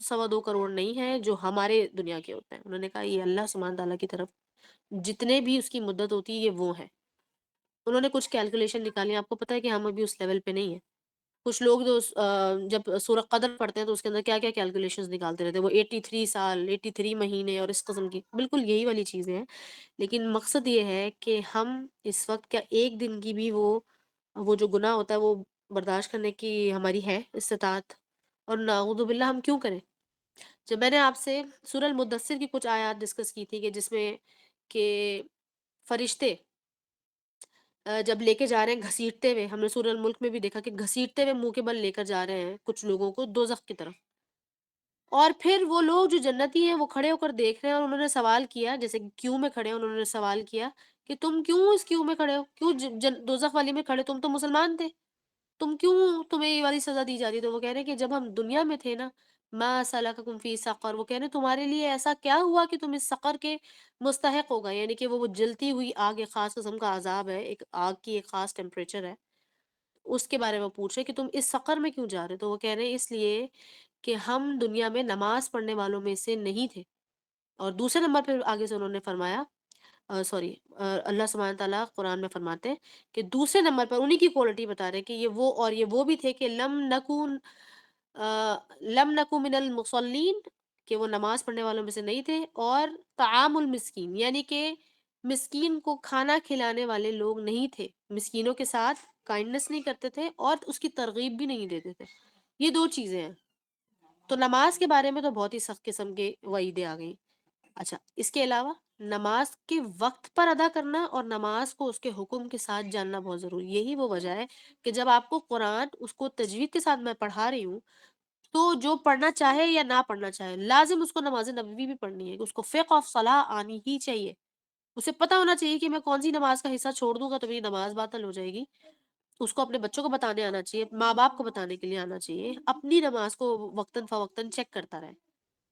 2.25 کروڑ نہیں ہے جو ہمارے دنیا کے ہوتے ہیں. انہوں نے کہا یہ اللہ سبحانہ تعالیٰ کی طرف جتنے بھی اس کی مدت ہوتی ہے یہ وہ ہے. انہوں نے کچھ کیلکولیشن نکالی، آپ کو پتہ ہے کہ ہم ابھی اس لیول پہ نہیں ہیں. کچھ لوگ جو جب سورہ قدر پڑھتے ہیں تو اس کے اندر کیا کیا کیلکولیشنز نکالتے رہتے ہیں، وہ 83 سال، 83 مہینے اور اس قسم کی بالکل یہی والی چیزیں ہیں. لیکن مقصد یہ ہے کہ ہم اس وقت کیا ایک دن کی بھی وہ جو گناہ ہوتا ہے وہ برداشت کرنے کی ہماری ہے استطاعت، اور نعوذ باللہ ہم کیوں کریں. جب میں نے آپ سے سورہ المدثر کی کچھ آیات ڈسکس کی تھی کہ جس میں کہ فرشتے جب لے کے جا رہے ہیں گھسیٹتے ہوئے، ہم نے سورہ الملک میں بھی دیکھا کہ گھسیٹتے ہوئے منہ کے بل لے کر جا رہے ہیں کچھ لوگوں کو دوزخ کی طرف، اور پھر وہ لوگ جو جنتی ہیں وہ کھڑے ہو کر دیکھ رہے ہیں، اور انہوں نے سوال کیا، جیسے کیو میں کھڑے ہیں، انہوں نے سوال کیا کہ تم کیوں اس کیو میں کھڑے ہو، کیوں دوزخ والی میں کھڑے، تم تو مسلمان تھے، تم کیوں تمہیں یہ والی سزا دی جا رہی ہے. تو وہ کہہ رہے ہیں کہ جب ہم دنیا میں تھے نا، ما سلککم فی سقر، وہ کہہ رہے ہیں تمہارے لیے ایسا کیا ہوا کہ تم اس سقر کے مستحق ہو گئے، یعنی کہ وہ جلتی ہوئی آگ، ایک خاص قسم کا عذاب ہے، ایک آگ کی ایک خاص ٹیمپریچر ہے، اس کے بارے میں پوچھ رہے کہ تم اس سقر میں کیوں جا رہے. تو وہ کہہ رہے ہیں اس لیے کہ ہم دنیا میں نماز پڑھنے والوں میں سے نہیں تھے. اور دوسرے نمبر پہ آگے سے انہوں نے فرمایا سوری اللہ سبحانہ تعالیٰ قرآن میں فرماتے ہیں کہ دوسرے نمبر پر انہی کی کوالٹی بتا رہے ہیں کہ یہ وہ بھی تھے کہ لم نکو من المصلین، کہ وہ نماز پڑھنے والوں میں سے نہیں تھے، اور طعام المسکین یعنی کہ مسکین کو کھانا کھلانے والے لوگ نہیں تھے، مسکینوں کے ساتھ کائنڈنس نہیں کرتے تھے اور اس کی ترغیب بھی نہیں دیتے تھے. یہ دو چیزیں ہیں. تو نماز کے بارے میں تو بہت ہی سخت قسم کے وعیدیں آ گئیں. اچھا، اس کے علاوہ نماز کے وقت پر ادا کرنا اور نماز کو اس کے حکم کے ساتھ جاننا بہت ضروری. یہی وہ وجہ ہے کہ جب آپ کو قرآن اس کو تجوید کے ساتھ میں پڑھا رہی ہوں، تو جو پڑھنا چاہے یا نہ پڑھنا چاہے لازم اس کو نماز نبوی بھی پڑھنی ہے. اس کو فقہ آف صلاح آنی ہی چاہیے. اسے پتہ ہونا چاہیے کہ میں کون سی نماز کا حصہ چھوڑ دوں گا تو میری نماز باطل ہو جائے گی. اس کو اپنے بچوں کو بتانے آنا چاہیے، ماں باپ کو بتانے کے لیے آنا چاہیے، اپنی نماز کو وقتاً فوقتاً چیک کرتا رہے.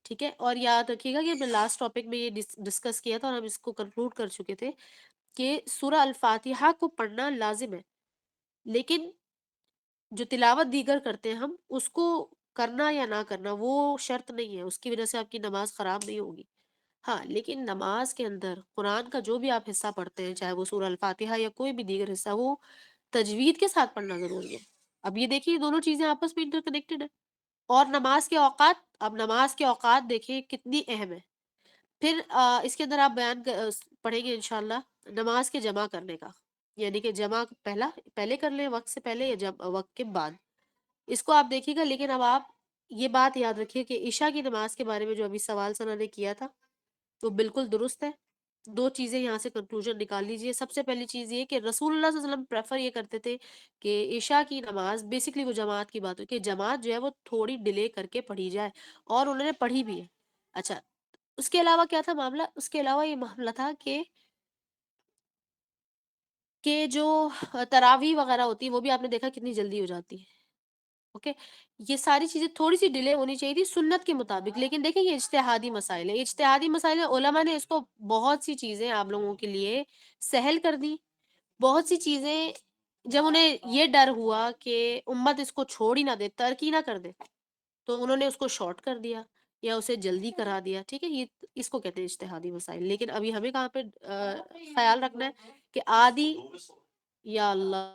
ٹھیک ہے. اور یاد رکھیے گا کہ ہم نے لاسٹ ٹاپک میں یہ ڈسکس کیا تھا اور ہم اس کو کنکلوڈ کر چکے تھے کہ سورہ الفاتحہ کو پڑھنا لازم ہے، لیکن جو تلاوت دیگر کرتے ہیں ہم اس کو کرنا یا نہ کرنا وہ شرط نہیں ہے. اس کی وجہ سے آپ کی نماز خراب نہیں ہوگی. ہاں، لیکن نماز کے اندر قرآن کا جو بھی آپ حصہ پڑھتے ہیں، چاہے وہ سورہ الفاتحہ یا کوئی بھی دیگر حصہ، وہ تجوید کے ساتھ پڑھنا ضروری ہے. اب یہ دیکھیے دونوں چیزیں آپس میں انٹر کنیکٹڈ ہیں. اور نماز کے اوقات، اب نماز کے اوقات دیکھیں کتنی اہم ہے. پھر اس کے اندر آپ پڑھیں گے انشاءاللہ نماز کے جمع کرنے کا، یعنی کہ جمع پہلے کر لیں وقت سے پہلے یا وقت کے بعد، اس کو آپ دیکھیے گا. لیکن اب آپ یہ بات یاد رکھیے کہ عشاء کی نماز کے بارے میں جو ابھی سوال ثنا نے کیا تھا وہ بالکل درست ہے. دو چیزیں یہاں سے کنکلوژن نکال لیجئے. سب سے پہلی چیز یہ کہ رسول اللہ صلی اللہ علیہ وسلم پریفر یہ کرتے تھے کہ عشاء کی نماز، بیسکلی وہ جماعت کی بات ہوئی کہ جماعت جو ہے وہ تھوڑی ڈیلے کر کے پڑھی جائے، اور انہوں نے پڑھی بھی ہے. اچھا، اس کے علاوہ کیا تھا معاملہ؟ اس کے علاوہ یہ معاملہ تھا کہ جو تراویح وغیرہ ہوتی ہے وہ بھی آپ نے دیکھا کتنی جلدی ہو جاتی ہے. اوکے، یہ ساری چیزیں تھوڑی سی ڈیلے ہونی چاہیے تھی سنت کے مطابق. لیکن دیکھیں یہ اجتہادی مسائل ہیں، اجتہادی مسائل ہیں. علماء نے اس کو بہت سی چیزیں آپ لوگوں کے لیے سہل کر دی. بہت سی چیزیں جب انہیں یہ ڈر ہوا کہ امت اس کو چھوڑ ہی نہ دے، ترک ہی نہ کر دے، تو انہوں نے اس کو شارٹ کر دیا یا اسے جلدی کرا دیا. ٹھیک ہے، یہ اس کو کہتے ہیں اجتہادی مسائل. لیکن ابھی ہمیں کہاں پہ خیال رکھنا ہے کہ آدھی یا اللہ.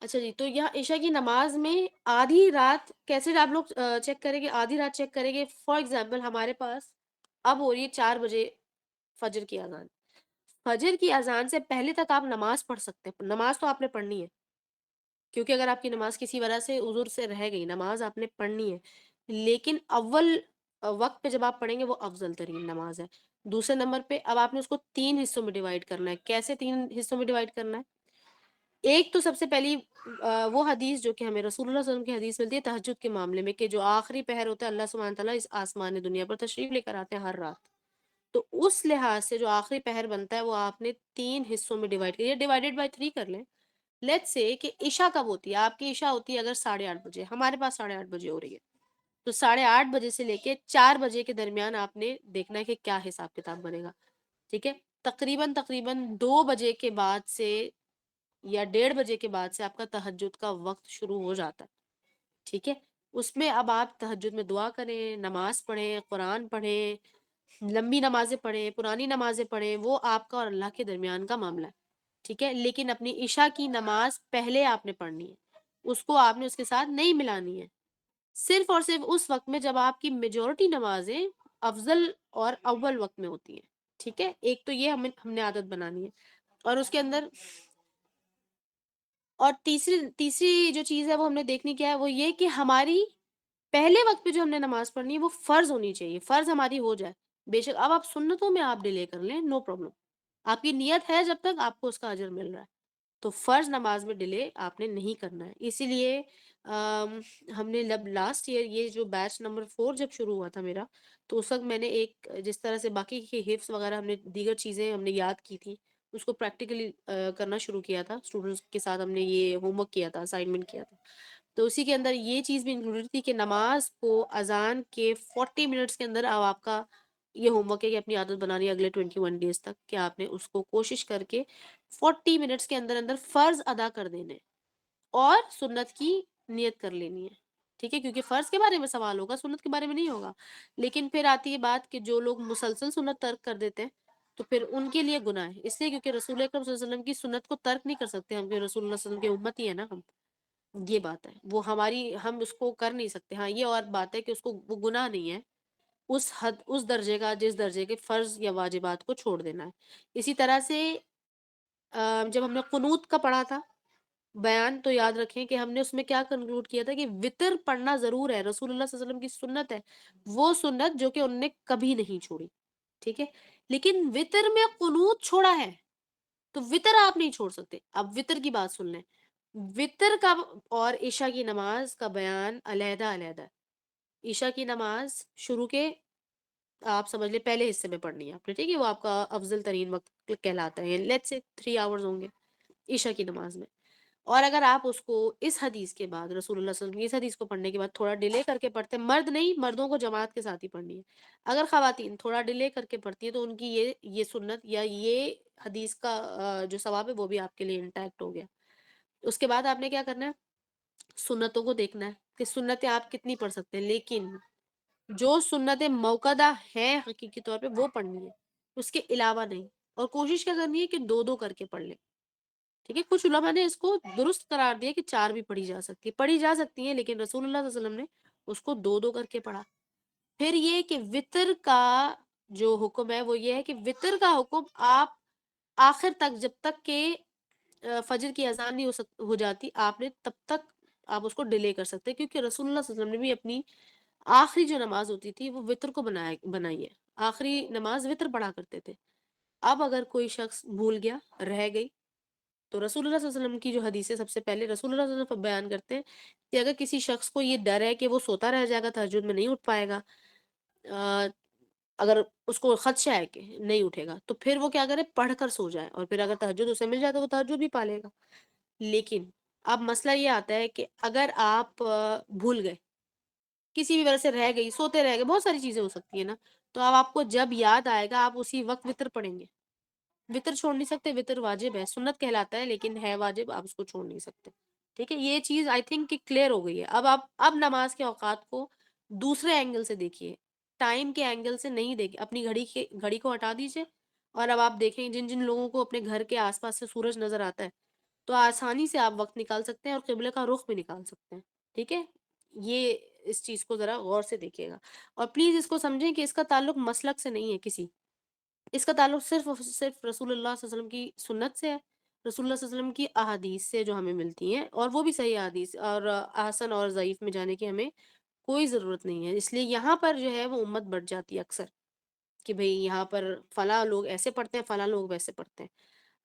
اچھا جی، تو یہاں عشاء کی نماز میں آدھی رات کیسے آپ لوگ چیک کریں گے؟ آدھی رات چیک کریں گے. فار ایگزامپل ہمارے پاس اب ہو رہی ہے 4 بجے فجر کی اذان. فجر کی اذان سے پہلے تک آپ نماز پڑھ سکتے ہیں. نماز تو آپ نے پڑھنی ہے، کیونکہ اگر آپ کی نماز کسی وجہ سے عذر سے رہ گئی، نماز آپ نے پڑھنی ہے. لیکن اول وقت پہ جب آپ پڑھیں گے وہ افضل ترین نماز ہے. دوسرے نمبر پہ اب آپ نے اس کو 3 حصوں میں ڈیوائڈ کرنا ہے. کیسے 3 حصوں میں ڈیوائڈ کرنا ہے؟ ایک تو سب سے پہلی وہ حدیث جو کہ ہمیں رسول اللہ صلی اللہ علیہ وسلم کی حدیث ملتی ہے تہجد کے معاملے میں، کہ جو آخری پہر ہوتا ہے اللہ سبحانہ تعالیٰ اس آسمان دنیا پر تشریف لے کر آتے ہیں ہر رات. تو اس لحاظ سے جو آخری پہر بنتا ہے وہ آپ نے 3 حصوں میں ڈیوائڈ کیا. ڈیوائڈیڈ بائی 3 کر لیں. لیٹس سے کہ عشاء کب ہوتی ہے؟ آپ کی عشاء ہوتی ہے اگر 8:30 بجے، ہمارے پاس 8:30 بجے ہو رہی ہے، تو 8:30 بجے سے لے کے 4 بجے کے درمیان آپ نے دیکھنا ہے کہ کیا حساب کتاب بنے گا. ٹھیک ہے، تقریباً 2 بجے کے بعد سے یا 1:30 بجے کے بعد سے آپ کا تہجد کا وقت شروع ہو جاتا ہے. ٹھیک ہے، اس میں اب آپ تہجد میں دعا کریں، نماز پڑھیں، قرآن پڑھیں، لمبی نمازیں پڑھیں، پرانی نمازیں پڑھیں، وہ آپ کا اور اللہ کے درمیان کا معاملہ ہے. ٹھیک ہے، لیکن اپنی عشاء کی نماز پہلے آپ نے پڑھنی ہے، اس کو آپ نے اس کے ساتھ نہیں ملانی ہے. صرف اور صرف اس وقت میں جب آپ کی میجورٹی نمازیں افضل اور اول وقت میں ہوتی ہیں. ٹھیک ہے، ایک تو یہ ہم نے عادت بنانی ہے. اور اس کے اندر اور تیسری جو چیز ہے وہ ہم نے دیکھنی کیا ہے، وہ یہ کہ ہماری پہلے وقت پہ جو ہم نے نماز پڑھنی ہے وہ فرض ہونی چاہیے. فرض ہماری ہو جائے. بے شک اب آپ سنتوں میں آپ ڈیلے کر لیں، نو پرابلم. آپ کی نیت ہے جب تک آپ کو اس کا اجر مل رہا ہے. تو فرض نماز میں ڈیلے آپ نے نہیں کرنا ہے. اسی لیے ہم نے لاسٹ ایئر یہ جو بیچ نمبر 4 جب شروع ہوا تھا میرا، تو اس وقت میں نے ایک جس طرح سے باقی کے حفظ وغیرہ ہم نے دیگر چیزیں ہم نے یاد کی تھی، اس کو پریکٹیکلی کرنا شروع کیا تھا. اسٹوڈنٹس کے ساتھ ہم نے یہ ہوم ورک کیا تھا، اسائنمنٹ کیا تھا. تو اسی کے اندر یہ چیز بھی انکلوڈیڈ تھی کہ نماز کو اذان کے 40 منٹس کے اندر اب آپ کا یہ ہوم ورک ہے کہ اپنی عادت بنانی ہے اگلے 21 ڈیز تک کہ آپ نے اس کو کوشش کر کے 40 منٹس کے اندر اندر فرض ادا کر دینے اور سنت کی نیت کر لینی ہے. ٹھیک ہے، کیونکہ فرض کے بارے میں سوال ہوگا، سنت کے بارے میں نہیں ہوگا. لیکن پھر آتی ہے بات کہ جو لوگ مسلسل سنت ترک کر دیتے ہیں تو پھر ان کے لیے گناہ ہے، اس لیے کیونکہ رسول اکرم صلی اللہ علیہ وسلم کی سنت کو ترک نہیں کر سکتے ہم، کہ رسول اللہ صلی اللہ علیہ وسلم کی امت ہی ہے نا ہم. یہ بات ہے، وہ ہماری، ہم اس کو کر نہیں سکتے. ہاں یہ اور بات ہے کہ اس کو وہ گناہ نہیں ہے اس حد، اس درجے کا جس درجے کے فرض یا واجبات کو چھوڑ دینا ہے. اسی طرح سے جب ہم نے قنوت کا پڑھا تھا بیان، تو یاد رکھیں کہ ہم نے اس میں کیا کنکلوڈ کیا تھا کہ وطر پڑھنا ضرور ہے، رسول اللہ صلی اللہ علیہ وسلم کی سنت ہے، وہ سنت جو کہ انہوں نے کبھی نہیں چھوڑی. ٹھیک ہے، لیکن وطر میں قنوت چھوڑا ہے تو وطر آپ نہیں چھوڑ سکتے. اب وطر کی بات سن لیں، وطر کا اور عشاء کی نماز کا بیان علیحدہ علیحدہ ہے. عشاء کی نماز شروع کے آپ سمجھ لیں پہلے حصے میں پڑھنی ہے آپ نے، ٹھیک ہے، وہ آپ کا افضل ترین وقت کہلاتا ہے، لیٹس سے 3 آورز ہوں گے عشاء کی نماز میں. اور اگر آپ اس کو اس حدیث کے بعد، رسول اللہ صلی اللہ علیہ وسلم کی اس حدیث کو پڑھنے کے بعد تھوڑا ڈیلے کر کے پڑھتے ہیں، مرد نہیں، مردوں کو جماعت کے ساتھ ہی پڑھنی ہے. اگر خواتین تھوڑا ڈیلے کر کے پڑھتی ہیں تو ان کی یہ سنت یا یہ حدیث کا جو ثواب ہے وہ بھی آپ کے لیے انٹیکٹ ہو گیا. اس کے بعد آپ نے کیا کرنا ہے، سنتوں کو دیکھنا ہے کہ سنتیں آپ کتنی پڑھ سکتے ہیں، لیکن جو سنتیں موقدہ ہیں حقیقی طور پہ وہ پڑھنی ہے، اس کے علاوہ نہیں. اور کوشش کیا کرنی ہے کہ 2 کر کے پڑھ لیں. ٹھیک ہے، کچھ علماء نے اس کو درست قرار دیا کہ 4 بھی پڑھی جا سکتی ہیں، لیکن رسول اللہ صلی اللہ علیہ وسلم نے اس کو 2 کر کے پڑھا. پھر یہ کہ وطر کا جو حکم ہے وہ یہ ہے کہ وطر کا حکم آپ آخر تک، جب تک کہ فجر کی اذان نہیں ہو جاتی، آپ نے تب تک آپ اس کو ڈیلے کر سکتے، کیونکہ رسول اللہ صلی اللہ علیہ وسلم نے بھی اپنی آخری جو نماز ہوتی تھی وہ وطر کو بنائی ہے. آخری نماز وطر پڑھا کرتے تھے. اب اگر کوئی شخص بھول گیا، رہ گئی، تو رسول اللہ صلی اللہ علیہ وسلم کی جو حدیث ہے، سب سے پہلے رسول اللہ صلی اللہ علیہ وسلم بیان کرتے ہیں کہ اگر کسی شخص کو یہ ڈر ہے کہ وہ سوتا رہ جائے گا، تہجد میں نہیں اٹھ پائے گا، اگر اس کو خدشہ ہے کہ نہیں اٹھے گا، تو پھر وہ کیا کرے، پڑھ کر سو جائے، اور پھر اگر تہجد اسے مل جائے تو وہ تہجد بھی پا لے گا. لیکن اب مسئلہ یہ آتا ہے کہ اگر آپ بھول گئے، کسی بھی وجہ سے رہ گئی، سوتے رہ گئے، بہت ساری چیزیں ہو سکتی ہیں نا، تو اب آپ کو جب یاد آئے گا آپ اسی وقت وطر پڑھیں گے. وطر چھوڑ نہیں سکتے، وطر واجب ہے، سنت کہلاتا ہے لیکن ہے واجب، آپ اس کو چھوڑ نہیں سکتے. ٹھیک ہے، یہ چیز آئی تھنک کہ کلیئر ہو گئی ہے. اب نماز کے اوقات کو دوسرے اینگل سے دیکھیے، ٹائم کے اینگل سے نہیں دیکھیں. اپنی گھڑی کو ہٹا دیجیے، اور اب آپ دیکھیں جن لوگوں کو اپنے گھر کے آس پاس سے سورج نظر آتا ہے تو آسانی سے آپ وقت نکال سکتے ہیں اور قبلے کا رخ بھی نکال سکتے ہیں. ٹھیک ہے، یہ اس چیز کو ذرا غور سے دیکھیے گا، اور پلیز اس کو سمجھیں کہ اس کا تعلق مسلک سے نہیں ہے کسی، اس کا تعلق صرف اور صرف رسول اللہ صلی اللہ علیہ وسلم کی سنت سے ہے، رسول اللہ صلی اللہ علیہ وسلم کی احادیث سے جو ہمیں ملتی ہیں، اور وہ بھی صحیح احادیث، اور حسن اور ضعیف میں جانے کی ہمیں کوئی ضرورت نہیں ہے. اس لیے یہاں پر جو ہے وہ امت بڑھ جاتی ہے اکثر کہ بھئی یہاں پر فلاں لوگ ایسے پڑھتے ہیں، فلاں لوگ ویسے پڑھتے ہیں.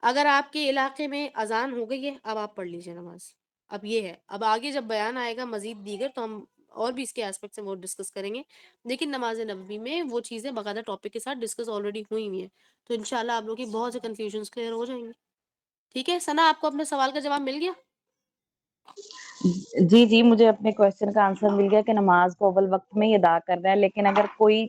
اگر آپ کے علاقے میں اذان ہو گئی ہے، اب آپ پڑھ لیجیے نماز. اب یہ ہے، اب آگے جب بیان آئے گا مزید دیگر تو ہم اور بھی اس کے ایسپیکٹ سے وہ ڈسکس کریں گے، لیکن نماز نبوی میں وہ چیزیں باقاعدہ ٹاپک کے ساتھ ڈسکس آلریڈی ہوئی ہوئی ہیں، تو انشاءاللہ آپ لوگوں کی بہت سے کنفیوژنس کلیئر ہو جائیں گے. ٹھیک ہے ثنا، آپ کو اپنے سوال کا جواب مل گیا؟ جی مجھے اپنے کوشچن کا آنسر مل گیا کہ نماز کو اول وقت میں ہی ادا کرنا ہے. لیکن اگر کوئی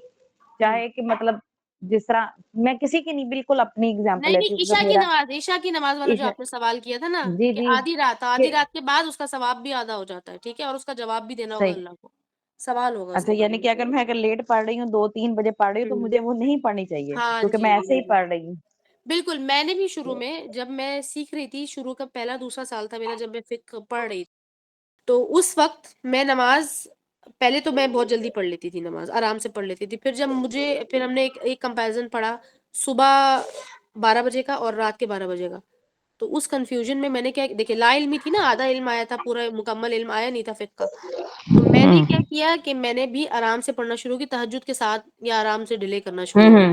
چاہے کہ مطلب جس طرح میں کسی کی نہیں، بالکل اپنی اگزامپل نہیں لیتی ہوں عشاء کیونکہ کی میرا نماز، عشاء کی نماز والا جو عشاء، آپ نے سوال کیا تھا نا جی کہ جی آدھی رات کے بعد اس کا ثواب بھی آدھا ہو جاتا ہے. ٹھیک ہے، اور اس کا جواب بھی دینا ہوگا صحیح. اللہ کو، سوال ہوگا اس اچھا، کے بارے یعنی میں. کہ اگر میں لیٹ پڑھ رہی ہوں، 2-3 بجے پڑھ رہی ہوں، تو مجھے وہ نہیں پڑھنی چاہیے ہاں کیونکہ میں جی ایسے ہی پڑھ رہی ہوں. بالکل. میں نے بھی شروع میں جب میں سیکھ رہی تھی، شروع کا پہلا دوسرا سال تھا میرا جب میں فقہ پڑھ رہی تھی، تو اس وقت میں نماز پہلے تو میں بہت جلدی پڑھ لیتی تھی، نماز آرام سے پڑھ لیتی تھی. پھر ہم نے ایک کمپیریزن پڑھا صبح 12 بجے کا اور رات کے 12 بجے کا. تو اس کنفیوژن میں نے کیا، دیکھیں لا علمی تھی نا، آدھا علم آیا تھا، پورا مکمل علم آیا نہیں تھا فقہ کا. تو میں نے کیا کیا کہ میں نے بھی آرام سے پڑھنا شروع کی، تہجد کے ساتھ یا آرام سے ڈیلے کرنا شروع کیا.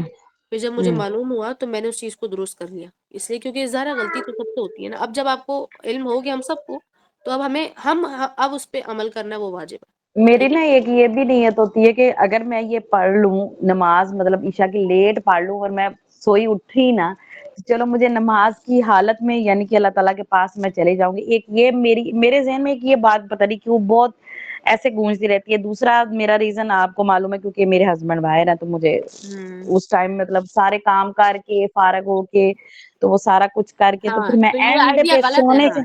پھر جب مجھے معلوم ہوا تو میں نے اس چیز کو درست کر لیا، اس لیے کیونکہ ظاہر غلطی تو سب سے ہوتی ہے نا. اب جب آپ کو علم ہو گیا ہم سب کو، تو اب ہم اب اس پہ عمل کرنا وہ واجب ہے. میری ٹھیک ہے، نا ایک یہ بھی نیت ہوتی ہے کہ اگر میں یہ پڑھ لوں نماز، مطلب عشاء کی لیٹ پڑھ لوں اور میں سوئی اٹھی نا، چلو مجھے نماز کی حالت میں یعنی کہ اللہ تعالیٰ کے پاس میں چلے جاؤں گی، ایک یہ میرے ذہن میں ایک یہ بات پتہ نہیں کیوں بہت ایسے گونجتی رہتی ہے. دوسرا میرا ریزن آپ کو معلوم ہے کیونکہ میرے ہسبینڈ باہر ہیں تو مجھے اس ٹائم مطلب سارے کام کر کے فارغ ہو کے تو وہ سارا کچھ کر کے تو ہاں پھر میں تو یہ اینڈ آئیڈیا پہ غلط ہے. سونے ہاں سے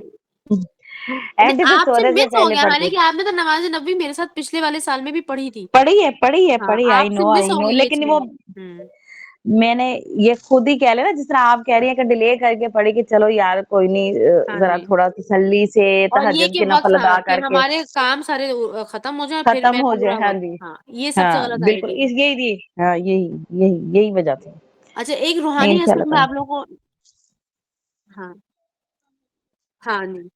اینڈ پہ آپ سے سونے سے مس ہو پہلے گیا، پڑھتی حالانکہ آپ نے تو نماز نبوی میرے ساتھ پچھلے والے سال میں بھی پڑھی تھی. ہاں پڑھی آپ سے مس آئی ہو نو گئی یہ لیکن وہ چیز. میں نے یہ خود ہی کہہ لے نا جس طرح آپ کہہ رہی ہیں کہ ڈیلے کر کے پڑھی کہ چلو یار کوئی نہیں ہاں ذرا جی. تھوڑا تسلی سے اور یہ تہجد کہ کے وقت، نفل ہاں ادا کہ کر کے ہمارے کام سارے ختم ہو جائیں پھر میں ختم ہو جائے. پورا ہاں وقت. جی ہاں یہ سب سے ہاں غلط بالکل آئیڈیا ہے. یہی تھی. ہاں یہی وجہ تھی. اچھا ایک نہیں روحانی ان شاء اللہ اسپیکٹ میں تعالی آپ لوگوں کو. ہاں ہاں نہیں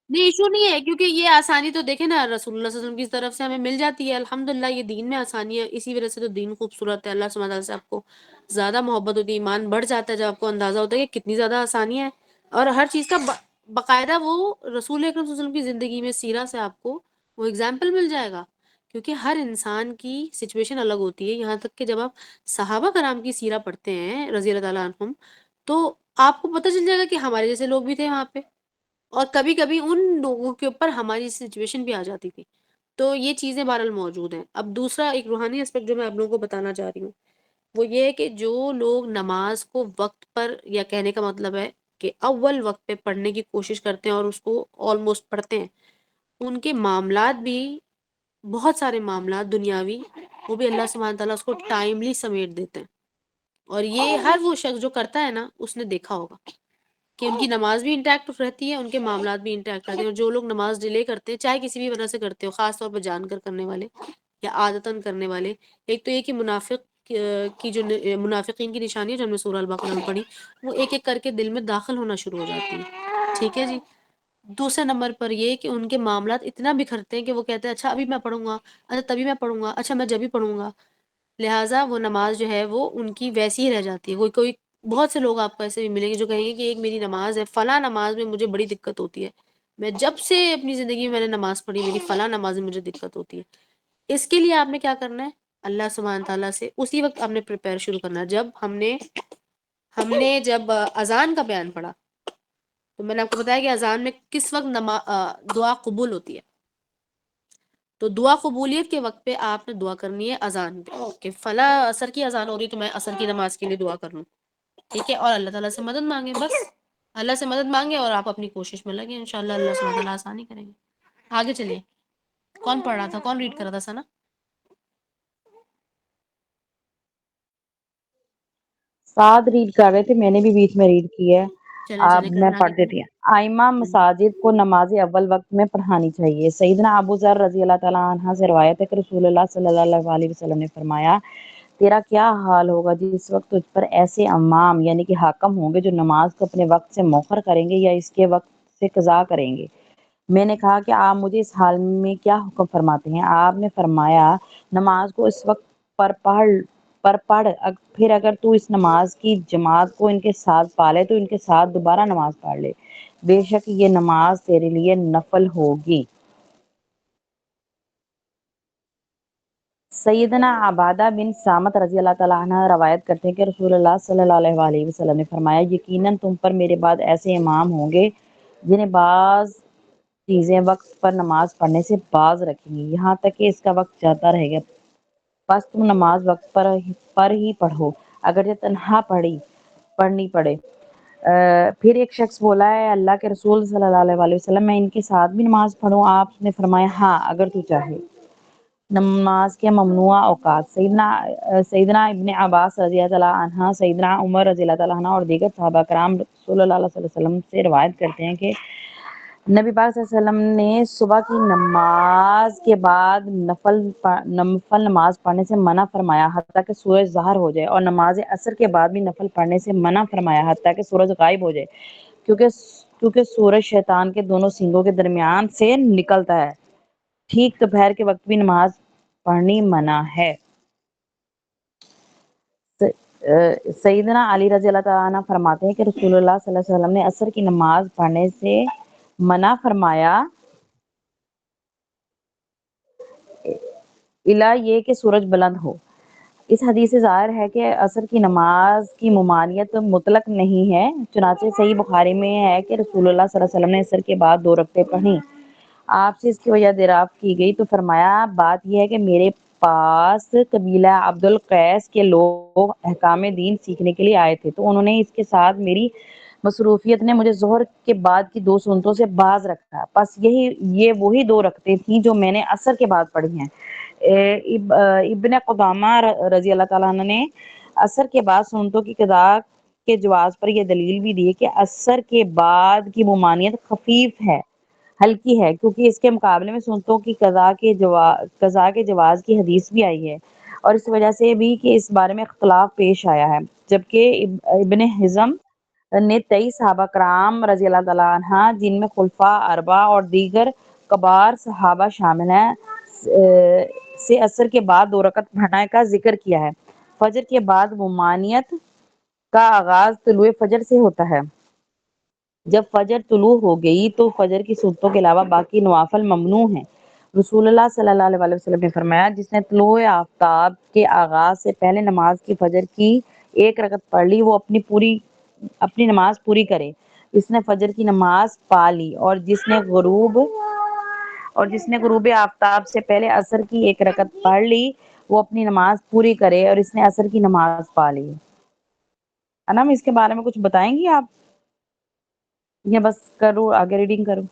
نہیں ایشو نہیں ہے، کیونکہ یہ آسانی تو دیکھیں نا رسول اللہ صلی اللہ علیہ وسلم کی طرف سے ہمیں مل جاتی ہے الحمدللہ. یہ دین میں آسانی ہے، اسی وجہ سے تو دین خوبصورت ہے. اللہ سبحانہ تعالیٰ سے آپ کو زیادہ محبت ہوتی ہے، ایمان بڑھ جاتا ہے جب آپ کو اندازہ ہوتا ہے کہ کتنی زیادہ آسانیاں ہیں. اور ہر چیز کا باقاعدہ وہ رسول اکرم صلی اللہ علیہ وسلم کی زندگی میں سیرہ سے آپ کو وہ اگزامپل مل جائے گا. کیونکہ ہر انسان کی سچویشن الگ ہوتی ہے. یہاں تک کہ جب آپ صحابہ کرام کی سیرہ پڑھتے ہیں رضی اللہ تعالیٰ عنہم تو آپ کو پتہ چل جائے گا کہ ہمارے جیسے لوگ بھی تھے وہاں پہ، اور کبھی کبھی ان لوگوں کے اوپر ہماری سچویشن بھی آ جاتی تھی. تو یہ چیزیں بہرحال موجود ہیں. اب دوسرا ایک روحانی اسپیکٹ جو میں آپ لوگوں کو بتانا چاہ رہی ہوں وہ یہ ہے کہ جو لوگ نماز کو وقت پر، یا کہنے کا مطلب ہے کہ اول وقت پہ پڑھنے کی کوشش کرتے ہیں اور اس کو آلموسٹ پڑھتے ہیں، ان کے معاملات بھی، بہت سارے معاملات دنیاوی، وہ بھی اللہ سبحانہ تعالیٰ اس کو ٹائملی سمیٹ دیتے ہیں. اور یہ ہر وہ شخص جو کرتا ہے نا اس نے دیکھا ہوگا کہ ان کی نماز بھی انٹیکٹ رہتی ہے، ان کے معاملات بھی انٹیکٹ رہتے ہیں. اور جو لوگ نماز ڈیلے کرتے ہیں چاہے کسی بھی وجہ سے کرتے ہو، خاص طور پہ جان کر کرنے والے یا عادتاً کرنے والے، ایک تو یہ کہ منافق کی جو منافقین کی نشانی ہے جو ہم نے سورہ البقرہ میں پڑھی، وہ ایک ایک کر کے دل میں داخل ہونا شروع ہو جاتی ہے. ٹھیک ہے جی. دوسرے نمبر پر یہ کہ ان کے معاملات اتنا بکھرتے ہیں کہ وہ کہتے ہیں اچھا ابھی میں پڑھوں گا، اچھا تبھی میں پڑھوں گا، اچھا میں جبھی پڑھوں گا. لہٰذا وہ نماز جو ہے وہ ان کی ویسی ہی رہ جاتی ہے. کوئی بہت سے لوگ آپ کو ایسے بھی ملیں گے جو کہیں گے کہ ایک میری نماز ہے، فلاں نماز میں مجھے بڑی دقت ہوتی ہے، میں جب سے اپنی زندگی میں نے نماز پڑھی میری فلاں نماز میں مجھے دقت ہوتی ہے. اس کے لیے آپ نے کیا کرنا ہے؟ اللہ سبحانہ تعالیٰ سے اسی وقت آپ نے پریپیئر شروع کرنا ہے. جب ہم نے جب اذان کا بیان پڑھا تو میں نے آپ کو بتایا کہ اذان میں کس وقت دعا قبول ہوتی ہے. تو دعا قبولیت کے وقت پہ آپ نے دعا کرنی ہے اذان پہ کہ فلاں عصر کی اذان ہو رہی تو میں عصر کی نماز کے لیے دعا کر لوں. ٹھیک ہے. اور اللہ تعالیٰ سے مدد مانگے، بس اللہ سے مدد مانگے اور آپ اپنی کوشش میں لگے، انشاءاللہ اللہ سبحانہ تعالیٰ آسانی کریں گے. آگے چلیے. کون پڑھ رہا تھا، کون ریڈ کر رہا تھا؟ سنا ساتھ ریڈ کر رہے تھے، میں نے بھی بیچ میں ریڈ کی ہے. چلیں اب چلیں میں کریں، پڑھ آگے دیتی کریں. ہوں. آئمہ مساجد کو نماز اول وقت میں پڑھانی چاہیے. سیدنا ابو ذر رضی اللہ تعالیٰ عنہ سے روایت ہے کہ رسول اللہ صلی اللہ علیہ وسلم نے فرمایا تیرا کیا حال ہوگا جس وقت تجھ پر ایسے امام یعنی کہ حاکم ہوں گے جو نماز کو اپنے وقت سے مؤخر کریں گے یا اس کے وقت سے قضا کریں گے. میں نے کہا کہ آپ مجھے اس حال میں کیا حکم فرماتے ہیں؟ آپ نے فرمایا نماز کو اس وقت پر پڑھ، پھر اگر تو اس نماز کی جماعت کو ان کے ساتھ پالے تو ان کے ساتھ دوبارہ نماز پڑھ لے، بے شک یہ نماز تیرے لیے نفل ہوگی. سیدنا عبادہ بن سامت رضی اللہ تعالیٰ عنہ روایت کرتے ہیں کہ رسول اللہ صلی اللہ علیہ وسلم نے فرمایا یقیناً تم پر میرے بعد ایسے امام ہوں گے جنہیں بعض چیزیں وقت پر نماز پڑھنے سے باز رکھیں گی یہاں تک کہ اس کا وقت جاتا رہے گا، بس تم نماز وقت پر ہی پڑھو اگرچہ تنہا پڑھنی پڑے. پھر ایک شخص بولا ہے اللہ کے رسول صلی اللہ علیہ وسلم میں ان کے ساتھ بھی نماز پڑھوں؟ آپ نے فرمایا ہاں اگر تو چاہے. نماز کے ممنوع اوقات. سیدنا ابن عباس رضی اللہ عنہ، سیدنا عمر رضی اللہ عنہ اور دیگر صحابہ کرام رسول اللہ صلی اللہ علیہ وسلم سے روایت کرتے ہیں کہ نبی پاک صلی اللہ علیہ وسلم نے صبح کی نماز کے بعد نفل نماز پڑھنے سے منع فرمایا حتیٰ کہ سورج ظاہر ہو جائے، اور نماز عصر کے بعد بھی نفل پڑھنے سے منع فرمایا حتیٰ کہ سورج غائب ہو جائے، کیونکہ سورج شیطان کے دونوں سینگوں کے درمیان سے نکلتا ہے. ٹھیک دوپہر کے وقت بھی نماز پڑھنی منع ہے. سیدنا علی رضی اللہ تعالیٰ عنہ فرماتے ہیں کہ رسول اللہ صلی اللہ علیہ وسلم نے عصر کی نماز پڑھنے سے منع فرمایا الا یہ کہ سورج بلند ہو. اس حدیث سے ظاہر ہے کہ عصر کی نماز کی ممانعت مطلق نہیں ہے، چنانچہ صحیح بخاری میں ہے کہ رسول اللہ صلی اللہ علیہ وسلم نے عصر کے بعد 2 رکعتیں پڑھیں۔ آپ سے اس کی وجہ دریافت کی گئی تو فرمایا بات یہ ہے کہ میرے پاس قبیلہ عبد القیس کے لوگ احکام دین سیکھنے کے لیے آئے تھے، تو انہوں نے اس کے ساتھ میری مصروفیت نے مجھے ظہر کے بعد کی 2 سنتوں سے باز رکھا، بس یہ وہی 2 رکعتیں تھیں جو میں نے عصر کے بعد پڑھی ہیں۔ ابن قدامہ رضی اللہ تعالیٰ عنہ نے عصر کے بعد سنتوں کی قضا کے جواز پر یہ دلیل بھی دی کہ عصر کے بعد کی ممانعت خفیف ہے، ہلکی ہے، کیونکہ اس کے مقابلے میں سنتوں کی قضا کے جواز کی حدیث بھی آئی ہے، اور اس وجہ سے بھی کہ اس بارے میں اختلاف پیش آیا ہے، جبکہ ابن حزم نے 23 صحابہ کرام رضی اللہ تعالیٰ عنہ جن میں خلفاء اربعہ اور دیگر کبار صحابہ شامل ہیں سے عصر کے بعد 2 رکعت پڑھنے کا ذکر کیا ہے۔ فجر کے بعد ممانعت کا آغاز طلوع فجر سے ہوتا ہے۔ جب فجر طلوع ہو گئی تو فجر کی سنتوں کے علاوہ باقی نوافل ممنوع ہیں۔ رسول اللہ صلی اللہ علیہ وسلم نے فرمایا جس نے طلوع آفتاب کے آغاز سے پہلے نماز کی فجر کی 1 رکعت پڑھ لی وہ اپنی نماز پوری کرے، اس نے فجر کی نماز پا لی، اور جس نے غروب آفتاب سے پہلے عصر کی 1 رکعت پڑھ لی وہ اپنی نماز پوری کرے، اور اس نے عصر کی نماز پا لی۔ انم اس کے بارے میں کچھ بتائیں گی آپ، یا بس کروں آگے ریڈنگ کروں؟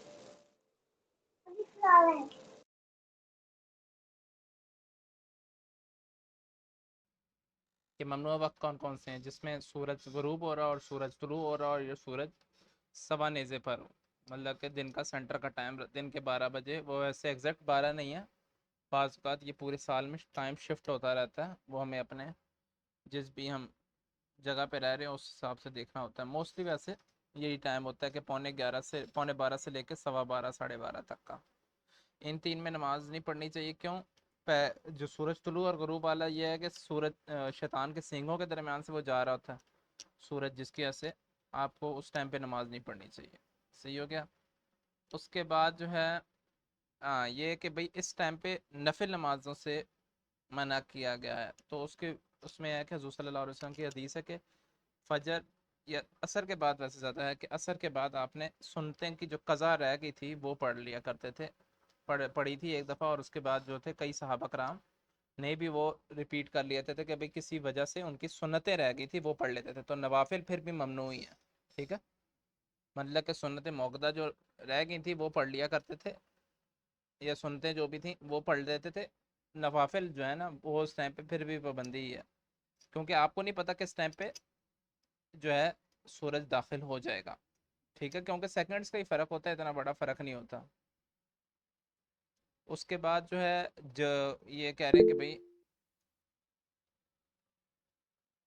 کہ ممنوع وقت کون کون سے ہیں جس میں سورج غروب ہو رہا اور سورج طلوع ہو رہا اور یہ سورج سوا نیزے پر ہو، مطلب کہ دن کا سینٹر کا ٹائم دن کے 12 بجے، وہ ویسے ایگزیکٹ 12 نہیں ہے، بعض اوقات یہ پورے سال میں ٹائم شفٹ ہوتا رہتا ہے، وہ ہمیں اپنے جس بھی ہم جگہ پہ رہ رہے ہیں اس حساب سے دیکھنا ہوتا ہے۔ موسٹلی ویسے یہی ٹائم ہوتا ہے کہ پونے 12 سے لے کے 12:15 ساڑھے 12 تک کا۔ ان 3 میں نماز نہیں پڑھنی چاہیے، کیوں؟ جو سورج طلوع اور غروب والا یہ ہے کہ سورج شیطان کے سینگوں کے درمیان سے وہ جا رہا ہوتا ہے سورج، جس کی وجہ سے آپ کو اس ٹائم پہ نماز نہیں پڑھنی چاہیے۔ صحیح ہو گیا؟ اس کے بعد جو ہے یہ کہ بھئی اس ٹائم پہ نفل نمازوں سے منع کیا گیا ہے، تو اس میں ہے کہ حضور صلی اللہ علیہ وسلم کی حدیث ہے کہ فجر یا عصر کے بعد، ویسے زیادہ ہے کہ عصر کے بعد آپ نے سنتیں کی جو قضا رہ گئی تھی وہ پڑھ لیا کرتے تھے، پڑھی تھی ایک دفعہ، اور اس کے بعد جو تھے کئی صحابہ کرام نے بھی وہ ریپیٹ کر لیتے تھے کہ بھئی کسی وجہ سے ان کی سنتیں رہ گئی تھی وہ پڑھ لیتے تھے، تو نوافل پھر بھی ممنوع ہی ہیں، ٹھیک ہے؟ مطلب کہ سنتیں موقدہ جو رہ گئی تھی وہ پڑھ لیا کرتے تھے، یا سنتیں جو بھی تھیں وہ پڑھ لیتے تھے، نوافل جو ہے نا وہ اس ٹائم پہ پھر بھی پابندی ہی ہے، کیونکہ آپ کو نہیں پتا کہ اس ٹائم پہ جو ہے سورج داخل ہو جائے گا، ٹھیک ہے؟ کیونکہ سیکنڈز کا ہی فرق ہوتا ہے، اتنا بڑا فرق نہیں ہوتا۔ اس کے بعد جو ہے جو یہ کہہ رہے ہیں کہ بھئی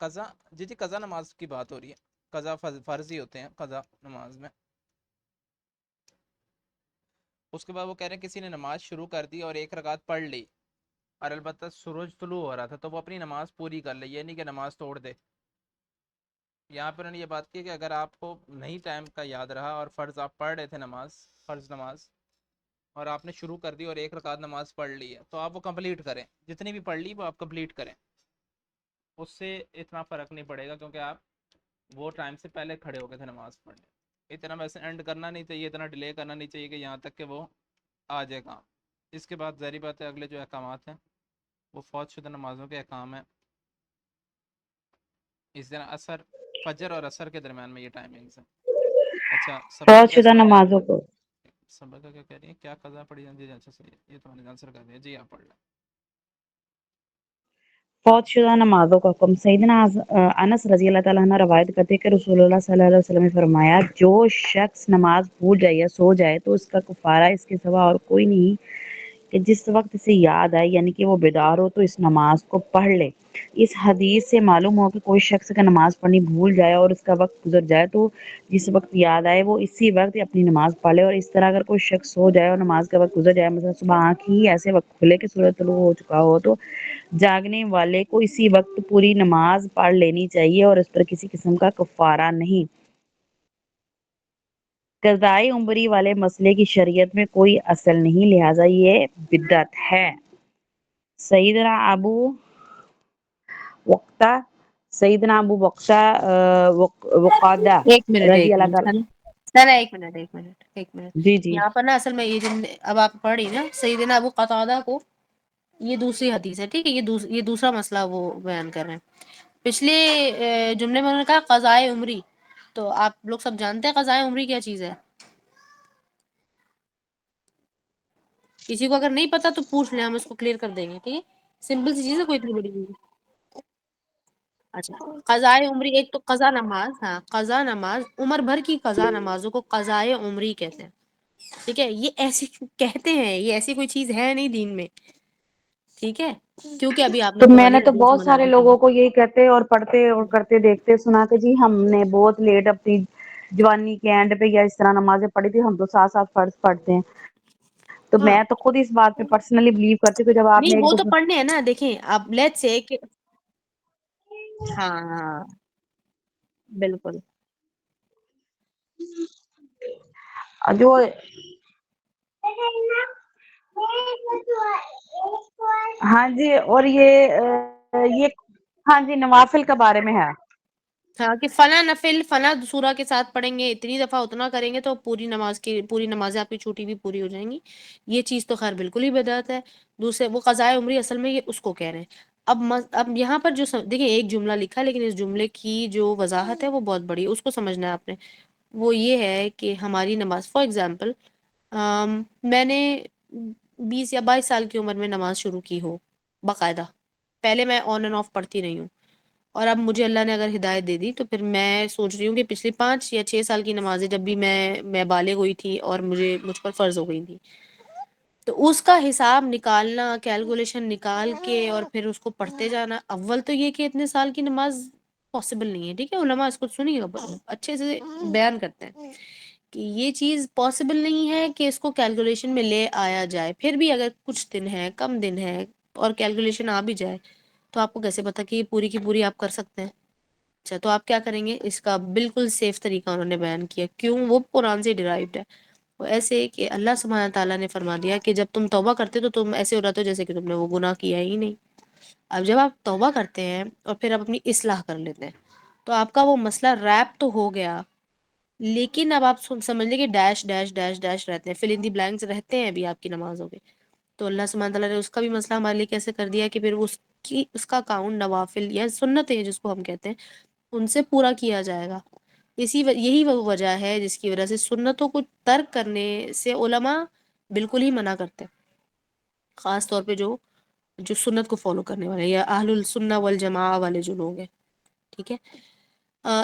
قضا، جی قضا نماز کی بات ہو رہی ہے، قضا فرض ہی ہوتے ہیں قضا نماز میں۔ اس کے بعد وہ کہہ رہے ہیں کسی نے نماز شروع کر دی اور 1 رکعت پڑھ لی، اور البتہ سورج طلوع ہو رہا تھا، تو وہ اپنی نماز پوری کر لے، یہ نہیں کہ نماز توڑ دے۔ یہاں پر انہوں نے یہ بات کی کہ اگر آپ کو نہیں ٹائم کا یاد رہا اور فرض آپ پڑھ رہے تھے فرض نماز، اور آپ نے شروع کر دی اور 1 رکعت نماز پڑھ لی ہے، تو آپ وہ کمپلیٹ کریں، جتنی بھی پڑھ لی وہ آپ کمپلیٹ کریں، اس سے اتنا فرق نہیں پڑے گا، کیونکہ آپ وہ ٹائم سے پہلے کھڑے ہو گئے تھے نماز پڑھنے۔ اتنا ویسے اینڈ کرنا نہیں چاہیے، اتنا ڈیلے کرنا نہیں چاہیے کہ یہاں تک کہ وہ آ جائے کام۔ اس کے بعد ظاہری بات ہے اگلے جو احکامات ہیں وہ فوت شدہ نمازوں کے احکام ہیں۔ اس طرح فجر اور عصر کے درمیان میں یہ ٹائمنگز ہیں۔ اچھا صبر کا فوت کیا شدہ سوال ہے؟ نمازوں کو صبر کا کیا کہہ رہی ہیں؟ کیا قضا پڑھی جاتی ہے؟ اچھا صحیح ہے، یہ تو میں نے آنسر کر دیا، جی آپ پڑھ لیں۔ فوت شدہ نمازوں کا حکم۔ سیدنا انس رضی اللہ تعالیٰ عنہ روایت کرتے کہ رسول اللہ صلی اللہ علیہ وسلم نے فرمایا جو شخص نماز بھول جائے یا سو جائے تو اس کا کفارہ اس کے سوا اور کوئی نہیں کہ جس وقت اسے یاد آئے، یعنی کہ وہ بیدار ہو تو اس نماز کو پڑھ لے۔ اس حدیث سے معلوم ہو کہ کوئی شخص اگر نماز پڑھنی بھول جائے اور اس کا وقت گزر جائے تو جس وقت یاد آئے وہ اسی وقت اپنی نماز پڑھ لے، اور اس طرح اگر کوئی شخص سو جائے اور نماز کا وقت گزر جائے، مثلا صبح آنکھ ہی ایسے وقت کھلے کہ سورج طلوع ہو چکا ہو، تو جاگنے والے کو اسی وقت پوری نماز پڑھ لینی چاہیے اور اس پر کسی قسم کا کفارہ نہیں۔ قضائے عمری والے مسئلے کی شریعت میں کوئی اصل نہیں، لہٰذا یہ بدعت ہے۔ سیدنا ابو وقتا سیدنا ابو وقتا وقادہ ایک منٹ رضی ایک اللہ منٹ تعالیٰ. سر ایک منٹ. جی جی یہاں پر نا اصل میں یہ جملے اب آپ پڑھ رہی نا سیدنا ابو قتادہ کو، یہ دوسری حدیث ہے، ٹھیک ہے، یہ دوسرا مسئلہ وہ بیان کر رہے ہیں. پچھلے جملے میں انہوں نے کہا قضائے عمری، تو آپ لوگ سب جانتے ہیں قضائے عمری کیا چیز ہے؟ کسی کو اگر نہیں پتا تو پوچھ لیں، ہم اس کو کلیئر کر دیں گے، ٹھیک ہے، سمپل سی چیز ہے، کوئی اتنی بڑی چیز نہیں. اچھا، قضائے عمری ایک تو قضا نماز، ہاں قضا نماز، عمر بھر کی قضا نمازوں کو قضائے عمری کہتے ہیں. ٹھیک ہے، یہ ایسی کہتے ہیں، یہ ایسی کوئی چیز ہے نہیں دین میں، ٹھیک ہے، کیونکہ ابھی آپ نے تو میں قرآنی نے تو حدیث بہت سارے مناظر لوگوں پڑھی. کو یہی کہتے اور پڑھتے اور کرتے دیکھتے سنا کہ جی ہم نے بہت لیٹ اپنی جوانی کے اینڈ پہ یا اس طرح نمازیں پڑھی تھی، ہم تو ساتھ ساتھ فرض پڑھتے ہیں. تو ہاں میں تو خود اس بات پہ پرسنلی بلیو کرتی ہوں کہ جب آپ نے نہیں، ایک وہ تو دفعہ پڑھنے ہیں نا، دیکھیں اب لیٹ سے کہ ہاں ہاں بالکل. جو ہاں جی، اور یہ ہاں جی نوافل کے بارے میں ہے. ہاں کہ فلاں نفل فلاں سورہ کے ساتھ پڑھیں گے، اتنی دفعہ اتنا کریں گے تو پوری نمازیں آپ کی چھوٹی بھی پوری ہو جائیں گی. یہ چیز تو خیر بالکل ہی بدعت ہے. دوسرے وہ قضائے عمری اصل میں یہ اس کو کہہ رہے ہیں. اب یہاں پر جو دیکھیں ایک جملہ لکھا ہے، لیکن اس جملے کی جو وضاحت ہے وہ بہت بڑی ہے، اس کو سمجھنا ہے آپ نے. وہ یہ ہے کہ ہماری نماز فار ایگزامپل میں نے 20 یا 22 سال کی عمر میں نماز شروع کی ہو باقاعدہ، پہلے میں آن اینڈ آف پڑھتی رہی ہوں، اور اب مجھے اللہ نے اگر ہدایت دے دی تو پھر میں سوچ رہی ہوں کہ پچھلی 5 یا 6 سال کی نمازیں جب بھی میں بالغ ہوئی تھی اور مجھ پر فرض ہو گئی تھی، تو اس کا حساب نکالنا، کیلکولیشن نکال کے اور پھر اس کو پڑھتے جانا. اول تو یہ کہ اتنے سال کی نماز پاسبل نہیں ہے، ٹھیک ہے، علماء اس کو سنیے گا اچھے سے بیان کرتے ہیں کہ یہ چیز پاسبل نہیں ہے کہ اس کو کیلکولیشن میں لے آیا جائے. پھر بھی اگر کچھ دن ہے، کم دن ہے اور کیلکولیشن آ بھی جائے تو آپ کو کیسے پتا کہ یہ پوری کی پوری آپ کر سکتے ہیں؟ اچھا، تو آپ کیا کریں گے؟ اس کا بالکل سیف طریقہ انہوں نے بیان کیا. کیوں؟ وہ قرآن سے ڈرائیوڈ ہے. وہ ایسے کہ اللہ سبحانہ تعالیٰ نے فرما دیا کہ جب تم توبہ کرتے تو تم ایسے ہو رہا تو جیسے کہ تم نے وہ گناہ کیا ہی نہیں. اب جب آپ توبہ کرتے ہیں اور پھر آپ اپنی اصلاح کر لیتے ہیں تو آپ کا وہ مسئلہ ریپ تو ہو گیا، لیکن اب آپ سمجھ لیں کہ ڈیش ڈیش ڈیش ڈیش رہتے ہیں، فل ان دی بلینکس رہتے ہیں ابھی آپ کی نمازوں میں. تو اللہ سبحانہ تعالیٰ نے اس کا بھی مسئلہ ہمارے لیے کیسے کر دیا کہ پھر اس کا کاؤنٹ نوافل یا سنتیں جس کو ہم کہتے ہیں ان سے پورا کیا جائے گا. یہی وہ وجہ ہے جس کی وجہ سے سنتوں کو ترک کرنے سے علماء بالکل ہی منع کرتے ہیں، خاص طور پہ جو سنت کو فالو کرنے والے یا اہل السنہ والجماعہ والے جو لوگ ہیں، ٹھیک ہے،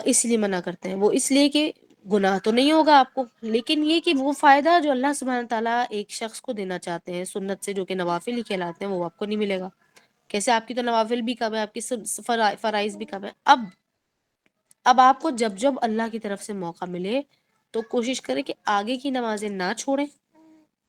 اس لیے منع کرتے ہیں. وہ اس لیے کہ گناہ تو نہیں ہوگا آپ کو، لیکن یہ کہ وہ فائدہ جو اللہ سبحانہ تعالیٰ ایک شخص کو دینا چاہتے ہیں سنت سے، جو کہ نوافل ہی کہلاتے ہیں، وہ آپ کو نہیں ملے گا. کیسے؟ آپ کی تو نوافل بھی کم ہے، آپ کی فرائض بھی کم ہے. اب آپ کو جب جب اللہ کی طرف سے موقع ملے تو کوشش کریں کہ آگے کی نمازیں نہ چھوڑیں،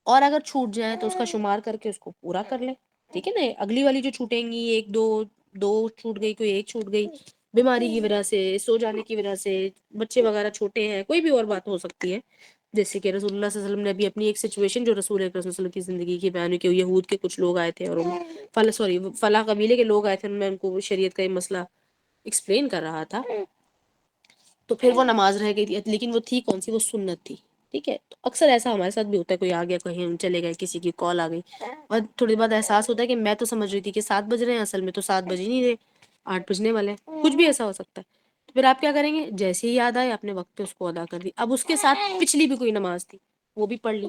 اور اگر چھوٹ جائیں تو اس کا شمار کر کے اس کو پورا کر لیں، ٹھیک ہے نا. اگلی والی جو چھوٹیں گی، ایک دو چھوٹ گئی، کوئی ایک چھوٹ گئی، بیماری کی وجہ سے، سو جانے کی وجہ سے، بچے وغیرہ چھوٹے ہیں، کوئی بھی اور بات ہو سکتی ہے. جیسے کہ رسول اللہ صلی اللہ علیہ وسلم نے ابھی اپنی ایک سچویشن جو رسول اللہ صلی اللہ علیہ وسلم کی زندگی کی بیان کی، یہود کے کچھ لوگ آئے تھے اور فلاں قبیلے کے لوگ آئے تھے، میں ان کو شریعت کا یہ مسئلہ ایکسپلین کر رہا تھا، تو پھر وہ نماز رہ گئی تھی، لیکن وہ تھی کون سی؟ وہ سنت تھی، ٹھیک ہے. تو اکثر ایسا ہمارے ساتھ بھی ہوتا ہے، کوئی آ گیا، کہیں ہم چلے گئے، کسی کی کال آ گئی، اور تھوڑی بعد احساس ہوتا ہے کہ میں تو سمجھ رہی تھی کہ 7 بج رہے ہیں، اصل میں تو 7 بج ہی نہیں رہے، 8 بجنے والے ہیں، کچھ بھی ایسا ہو سکتا ہے. تو پھر آپ کیا کریں گے؟ جیسے ہی یاد آئے اپنے وقت پہ اس کو ادا کر دی. اب اس کے ساتھ پچھلی بھی کوئی نماز تھی وہ بھی پڑھ لی،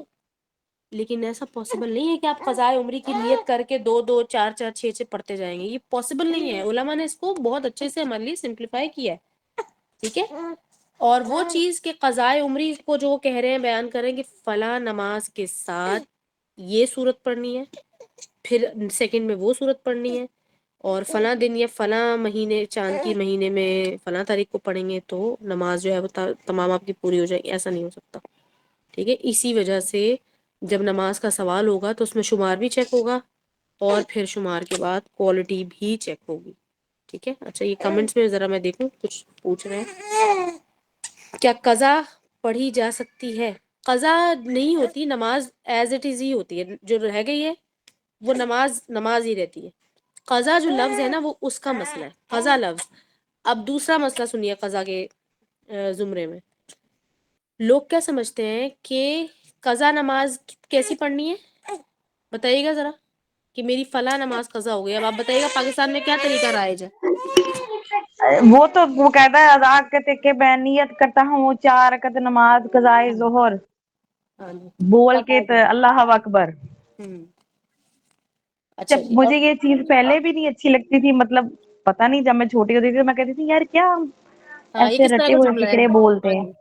لیکن ایسا پاسبل نہیں ہے کہ آپ قضائے عمری کی نیت کر کے 2 4 4 6 پڑھتے جائیں گے. یہ پاسبل نہیں ہے. علماء نے اس کو بہت اچھے سے ہمارے لیے سمپلیفائی کیا ہے، ٹھیک ہے. اور وہ چیز کہ قضائے عمری کو جو کہہ رہے ہیں، بیان کریں کہ فلاں نماز کے ساتھ یہ صورت پڑھنی ہے، پھر سیکنڈ میں وہ صورت پڑھنی ہے، اور فلاں دن یا فلاں مہینے، چاند کی مہینے میں فلاں تاریخ کو پڑھیں گے تو نماز جو ہے وہ تمام آپ کی پوری ہو جائے گی. ایسا نہیں ہو سکتا، ٹھیک ہے. اسی وجہ سے جب نماز کا سوال ہوگا تو اس میں شمار بھی چیک ہوگا، اور پھر شمار کے بعد کوالٹی بھی چیک ہوگی، ٹھیک ہے. اچھا، یہ کمنٹس میں ذرا میں دیکھوں کچھ پوچھ رہے ہیں. کیا قضا پڑھی جا سکتی ہے؟ قضا نہیں ہوتی، نماز ایز اٹ از ہی ہوتی ہے. جو رہ گئی ہے وہ نماز ہی رہتی ہے. قضا جو لفظ ہے نا وہ اس کا مسئلہ ہے، قضا لفظ. اب دوسرا مسئلہ سنیے قضا کے زمرے میں. لوگ کیا سمجھتے ہیں کہ قضا نماز کیسی پڑھنی ہے؟ بتائیے گا ذرا کہ میری فلاں نماز قضا ہو گئی. اب آپ بتائیے گا پاکستان میں کیا طریقہ رائج ہے؟ وہ تو وہ کہتا ہے ادا کرتے کہ میں نیت کرتا ہوں 4 رکعت نماز قضائے ظہر، ہاں جی بول کب کے آئے تو گا؟ اللہ اکبر. اچھا جب جی. اور مجھے یہ چیز پہلے بھی نہیں اچھی لگتی تھی، مطلب پتہ نہیں، جب میں چھوٹی ہوتی تھی تو میں کہتی تھی یار کیا ہاں یہ ایسے کس طرح رٹے کا ہوئے جملہ ہے؟ فکرے ہاں بولتے ہیں، جی.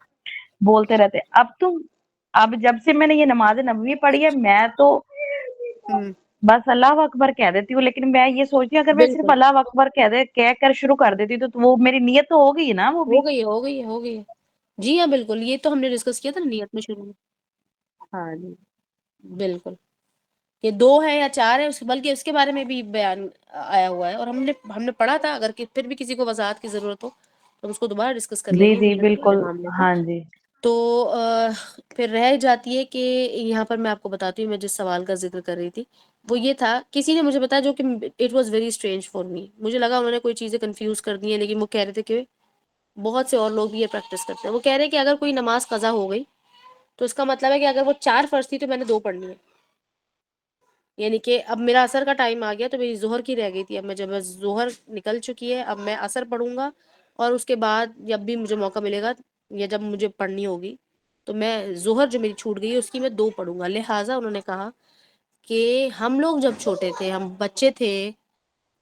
بولتے رہتے. اب جب سے میں نے یہ نماز نبوی پڑھی ہے، میں تو بس اللہ اکبر کہہ دیتی ہوں. لیکن میں یہ سوچتی ہوں اگر میں صرف بالکل اللہ اکبر کہہ کر شروع کر دیتی تو وہ میری نیت تو ہو گئی نا. وہ بھی ہو گئی ہے. جی ہاں بالکل، یہ تو ہم نے ڈسکس کیا تھا نا نیت میں شروع میں. ہاں جی بالکل. یہ 2 ہے یا 4 ہے، بلکہ اس کے بارے میں بھی بیان آیا ہوا ہے، اور ہم نے پڑھا تھا. اگر پھر بھی کسی کو وضاحت کی ضرورت ہو تو ہم اس کو دوبارہ ڈسکس کر لیں جی گے جی نیت والے بالکل. معاملے کو. ہاں جی. تو پھر رہ جاتی ہے کہ یہاں پر میں آپ کو بتاتی ہوں، میں جس سوال کا ذکر کر رہی تھی وہ یہ تھا. کسی نے مجھے بتایا جو کہ it was very strange for me, مجھے لگا انہوں نے کوئی چیزیں کنفیوز کر دی ہیں، لیکن وہ کہہ رہے تھے کہ بہت سے اور لوگ بھی یہ پریکٹس کرتے ہیں. وہ کہہ رہے ہیں کہ اگر کوئی نماز قضا ہو گئی تو اس کا مطلب ہے کہ اگر وہ 4 فرض تھی تو میں نے 2 پڑھنی ہے. یعنی کہ اب میرا عصر کا ٹائم آ گیا تو میری ظہر کی رہ گئی تھی، اب میں جب ظہر نکل چکی ہے اب میں عصر پڑھوں گا، اور اس کے بعد جب بھی مجھے موقع ملے گا یا جب مجھے پڑھنی ہوگی تو میں ظہر جو میری چھوٹ گئی ہے اس کی میں 2 پڑھوں گا. لہٰذا انہوں نے کہا کہ ہم لوگ جب چھوٹے تھے، ہم بچے تھے،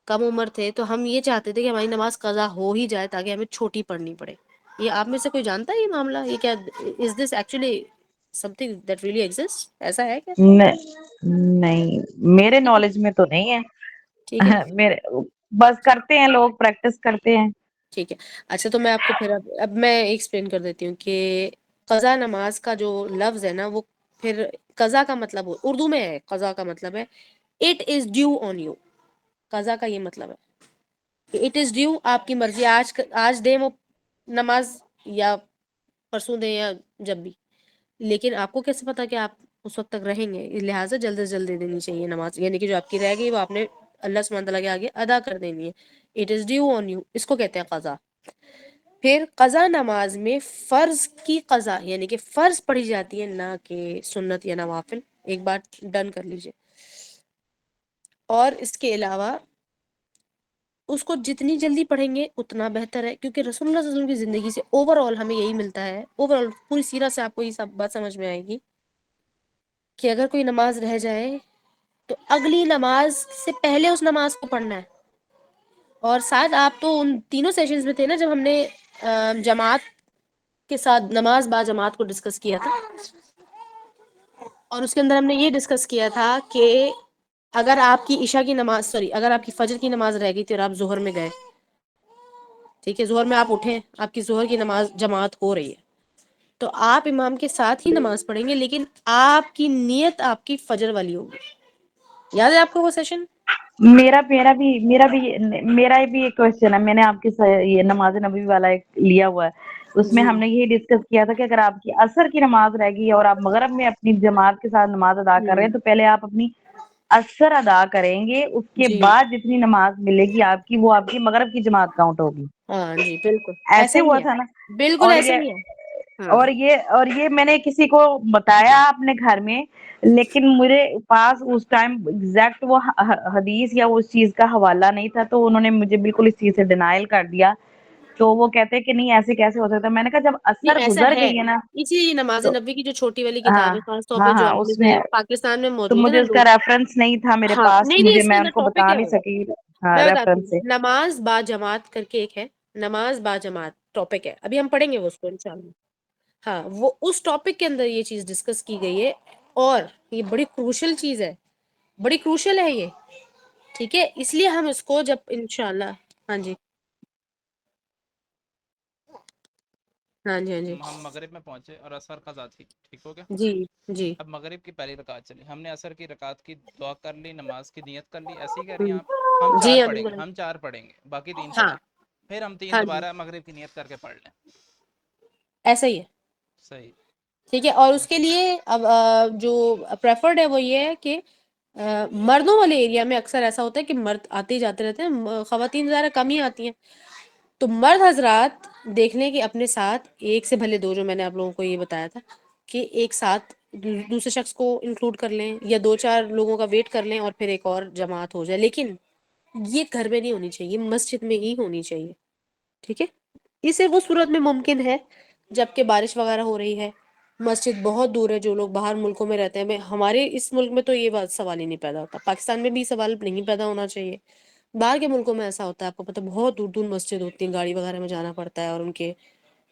کم عمر تھے، تو ہم یہ چاہتے تھے کہ ہماری نماز قضا ہو ہی جائے تاکہ ہمیں چھوٹی پڑھنی پڑے. یہ آپ میں سے کوئی جانتا ہے یہ معاملہ؟ یہ کیا is this actually something that really exist? ایسا ہے کیا؟ نہیں، میرے ٹھیک ہے نالج میں تو نہیں ٹھیک ہے ہے. میرے بس کرتے ہیں لوگ، پریکٹس کرتے ہیں. ٹھیک ہے. اچھا تو میں آپ کو پھر اب میں ایکسپلین کر دیتی ہوں کہ قضا نماز کا جو لفظ ہے نا وہ پھر قضا کا مطلب اردو میں ہے. قضا کا مطلب ہے it is due on you. قضا کا یہ مطلب ہے اٹ از ڈیو، آپ کی مرضی، آج دیں وہ نماز یا پرسوں دیں یا جب بھی، لیکن آپ کو کیسے پتا کہ آپ اس وقت تک رہیں گے؟ لہٰذا جلد سے جلد دے دینی چاہیے نماز، یعنی کہ جو آپ کی رہ گئی وہ آپ نے اللہ سبحانہ تعالیٰ کے آگے ادا کر دینی ہے. It is due on you, اس کو کہتے ہیں قضا. پھر قضا نماز میں فرض کی قضا یعنی کہ فرض پڑھی جاتی ہے، نہ کہ سنت یا نوافل. ایک بات ڈن کر لیجئے. اور اس کے علاوہ اس کو جتنی جلدی پڑھیں گے اتنا بہتر ہے، کیونکہ رسول اللہ صلی اللہ علیہ وسلم کی زندگی سے اوور آل ہمیں یہی ملتا ہے. اوور آل پوری سیرت سے آپ کو یہ سب بات سمجھ میں آئے گی کہ اگر کوئی نماز رہ جائے تو اگلی نماز سے پہلے اس نماز کو پڑھنا ہے. اور ساتھ آپ تو ان تینوں سیشنز میں تھے نا جب ہم نے جماعت کے ساتھ نماز با جماعت کو ڈسکس کیا تھا، اور اس کے اندر ہم نے یہ ڈسکس کیا تھا کہ اگر آپ کی عشاء کی نماز اگر آپ کی فجر کی نماز رہ گئی تھی اور آپ ظہر میں گئے، ٹھیک ہے، ظہر میں آپ اٹھیں، آپ کی ظہر کی نماز جماعت ہو رہی ہے، تو آپ امام کے ساتھ ہی نماز پڑھیں گے، لیکن آپ کی نیت آپ کی فجر والی ہوگی. یاد ہے آپ کو وہ سیشن؟ میرا بھی ایک کوشچن ہے. میں نے آپ کے یہ نماز نبوی والا ایک لیا ہوا ہے، اس میں جی ہم نے یہی ڈسکس کیا تھا کہ اگر آپ کی عصر کی نماز رہ گئی اور آپ مغرب میں اپنی جماعت کے ساتھ نماز ادا کر رہے ہیں تو پہلے آپ اپنی عصر ادا کریں گے، اس کے جی بعد جتنی نماز ملے گی آپ کی وہ آپ کی مغرب کی جماعت کاؤنٹ ہوگی. ہاں جی بالکل ایسا ایسے ہی ہوا ہے، تھا نا. بالکل اور ایسا یہ ہی ہے. ہاں اور یہ میں نے کسی کو بتایا اپنے گھر میں، لیکن میرے پاس اس ٹائم ایگزیکٹ وہ حدیث یا اس چیز کا حوالہ نہیں تھا، تو انہوں نے مجھے بالکل اس چیز سے ڈینائل کر دیا. تو وہ کہتے کہ نہیں ایسے کیسے ہو سکتا. میں نے کہا جب نہیں عصر ایسا گزر ہے، گئی نا اسی لیے نماز تو نبی کی جو چھوٹی والی ہاں کتاب ہے خاص طور پہ ہاں جو ہاں آپ میں اس سے پاکستان میں تو موجود ہے مجھے نا اس لوگ. کا ریفرنس نہیں تھا میرے ہاں پاس، نہیں مجھے اس کے میں ان اندر کو ٹاپک بتا کیا نہیں ہوگا سکی. ہاں میں بتاتی ریفرنس ہوں. سے. نماز با جماعت کر کے ایک ہے، نماز با جماعت ٹاپک ہے، ابھی ہم پڑھیں گے وہ اس کو انشاءاللہ. ہاں وہ اس ٹاپک کے اندر یہ چیز ڈسکس کی گئی ہے، اور یہ بڑی کروشل چیز ہے، بڑی کروشل ہے یہ، ٹھیک ہے. اس لیے ہم اس کو جب انشاءاللہ. ہاں جی ہاں جی ہاں جی ہم مغرب میں پہنچے اور عصر قضا تھی، ٹھیک ہو گیا. جی جی اب مغرب کی پہلی رکعت چلی، ہم نے عصر کی رکعت کی دعا کر لی، نماز کی نیت کر لی. ایسے ہی کر رہی ہیں آپ؟ ہم جی 4 ہاں پڑھیں گے، بالکل. ہم 4 پڑھیں گے، باقی 3 ہاں پڑھیں. پھر ہم 3 ہاں جی دوبارہ مغرب کی نیت کر کے پڑھ لیں. ایسا ہی ہے، صحیح. ٹھیک ہے. اور اس کے لیے اب جو پریفرڈ ہے وہ یہ ہے کہ مردوں والے ایریا میں اکثر ایسا ہوتا ہے کہ مرد آتے ہی جاتے رہتے ہیں، خواتین ذرا کم ہی آتی ہیں. تو مرد حضرات دیکھ لیں کہ اپنے ساتھ ایک سے بھلے دو، جو میں نے آپ لوگوں کو یہ بتایا تھا کہ ایک ساتھ دوسرے شخص کو انکلوڈ کر لیں، یا 2-4 لوگوں کا ویٹ کر لیں اور پھر ایک اور جماعت ہو جائے. لیکن یہ گھر میں نہیں ہونی چاہیے، مسجد میں ہی ہونی چاہیے. ٹھیک ہے، یہ صرف اس صورت میں ممکن ہے جب کہ بارش وغیرہ ہو رہی ہے، مسجد بہت دور ہے، جو لوگ باہر ملکوں میں رہتے ہیں. ہمارے اس ملک میں تو یہ بات سوال ہی نہیں پیدا ہوتا، پاکستان میں بھی سوال نہیں پیدا ہونا چاہیے. باہر کے ملکوں میں ایسا ہوتا ہے، آپ کو پتہ، بہت دور دور مسجد ہوتی ہیں، گاڑی وغیرہ میں جانا پڑتا ہے، اور ان کے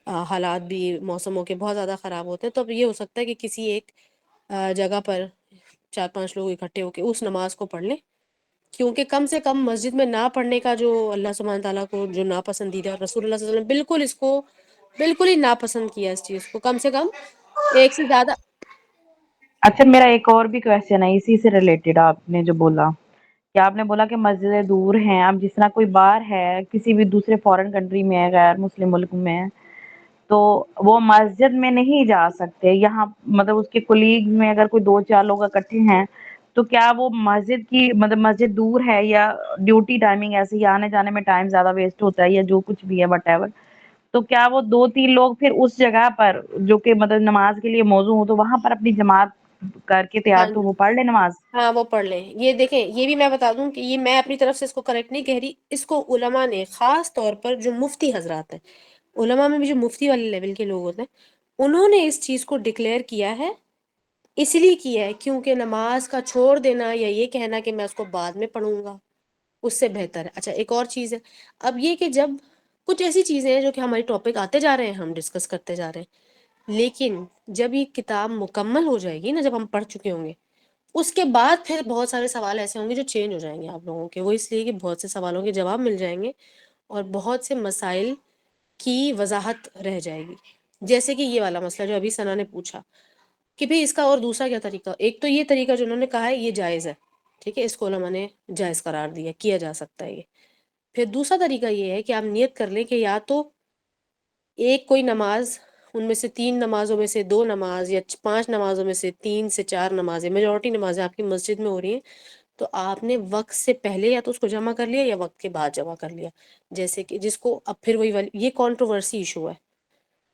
حالات بھی موسموں کے بہت زیادہ خراب ہوتے ہیں. تو اب یہ ہو سکتا ہے کہ کسی ایک جگہ پر 4-5 لوگ اکٹھے ہو کے اس نماز کو پڑھ لیں، کیونکہ کم سے کم مسجد میں نہ پڑھنے کا جو اللہ سبحانہ تعالیٰ کو جو ناپسندیدہ، رسول اللہ صلی اللہ علیہ وسلم بالکل اس کو بالکل ہی ناپسند کیا اس چیز کو. کم سے کم ایک سے زیادہ. اچھا، میرا ایک اور بھی کویشچن ہے اسی سے ریلیٹڈ. آپ نے جو بولا کہ آپ نے بولا کہ مسجدیں دور ہیں، اب جس طرح کوئی باہر ہے کسی بھی دوسرے فارن کنٹری میں ہے، غیر مسلم ملک میں ہے، تو وہ مسجد میں نہیں جا سکتے. یہاں مطلب اس کے کولیگز میں اگر کوئی 2-4 لوگ اکٹھے ہیں، تو کیا وہ مسجد کی مطلب مسجد دور ہے، یا ڈیوٹی ٹائمنگ ایسے ہی آنے جانے میں ٹائم زیادہ ویسٹ ہوتا ہے، یا جو کچھ بھی ہے وٹ ایور، تو کیا وہ 2-3 لوگ پھر اس جگہ پر جو کہ مطلب نماز کے لیے موزوں ہو، تو وہاں پر اپنی جماعت کر کے تیار ہاں تو وہ پڑھ لے نماز؟ ہاں، وہ پڑھ لیں. یہ دیکھیں، یہ بھی میں بتا دوں کہ یہ میں اپنی طرف سے اس کو کریکٹ نہیں کہہ رہی، اس کو علماء نے خاص طور پر جو مفتی حضرات ہیں، علماء میں بھی جو مفتی والے لیول کے لوگ ہوتے ہیں، انہوں نے اس چیز کو ڈکلیئر کیا ہے. اس لیے کیا ہے کیونکہ نماز کا چھوڑ دینا یا یہ کہنا کہ میں اس کو بعد میں پڑھوں گا، اس سے بہتر ہے. اچھا، ایک اور چیز ہے. اب یہ کہ جب کچھ ایسی چیزیں ہیں جو کہ ہماری ٹاپک آتے جا رہے ہیں، ہم ڈسکس کرتے جا رہے ہیں، لیکن جب یہ کتاب مکمل ہو جائے گی نا، جب ہم پڑھ چکے ہوں گے، اس کے بعد پھر بہت سارے سوال ایسے ہوں گے جو چینج ہو جائیں گے آپ لوگوں کے. وہ اس لیے کہ بہت سے سوالوں کے جواب مل جائیں گے اور بہت سے مسائل کی وضاحت رہ جائے گی. جیسے کہ یہ والا مسئلہ جو ابھی ثنا نے پوچھا کہ بھئی اس کا اور دوسرا کیا طریقہ. ایک تو یہ طریقہ جو انہوں نے کہا ہے یہ جائز ہے، ٹھیک ہے، اس کو علماء نے جائز قرار دیا، کیا جا سکتا ہے یہ. پھر دوسرا طریقہ یہ ہے کہ آپ نیت کر لیں کہ یا تو ایک کوئی نماز، ان میں سے 3 نمازوں میں سے 2 نماز، یا 5 نمازوں میں سے 3 سے 4 نمازیں، میجورٹی نمازیں آپ کی مسجد میں ہو رہی ہیں، تو آپ نے وقت سے پہلے یا تو اس کو جمع کر لیا یا وقت کے بعد جمع کر لیا. جیسے کہ جس کو اب پھر وہی والی یہ کنٹروورسی ایشو ہے،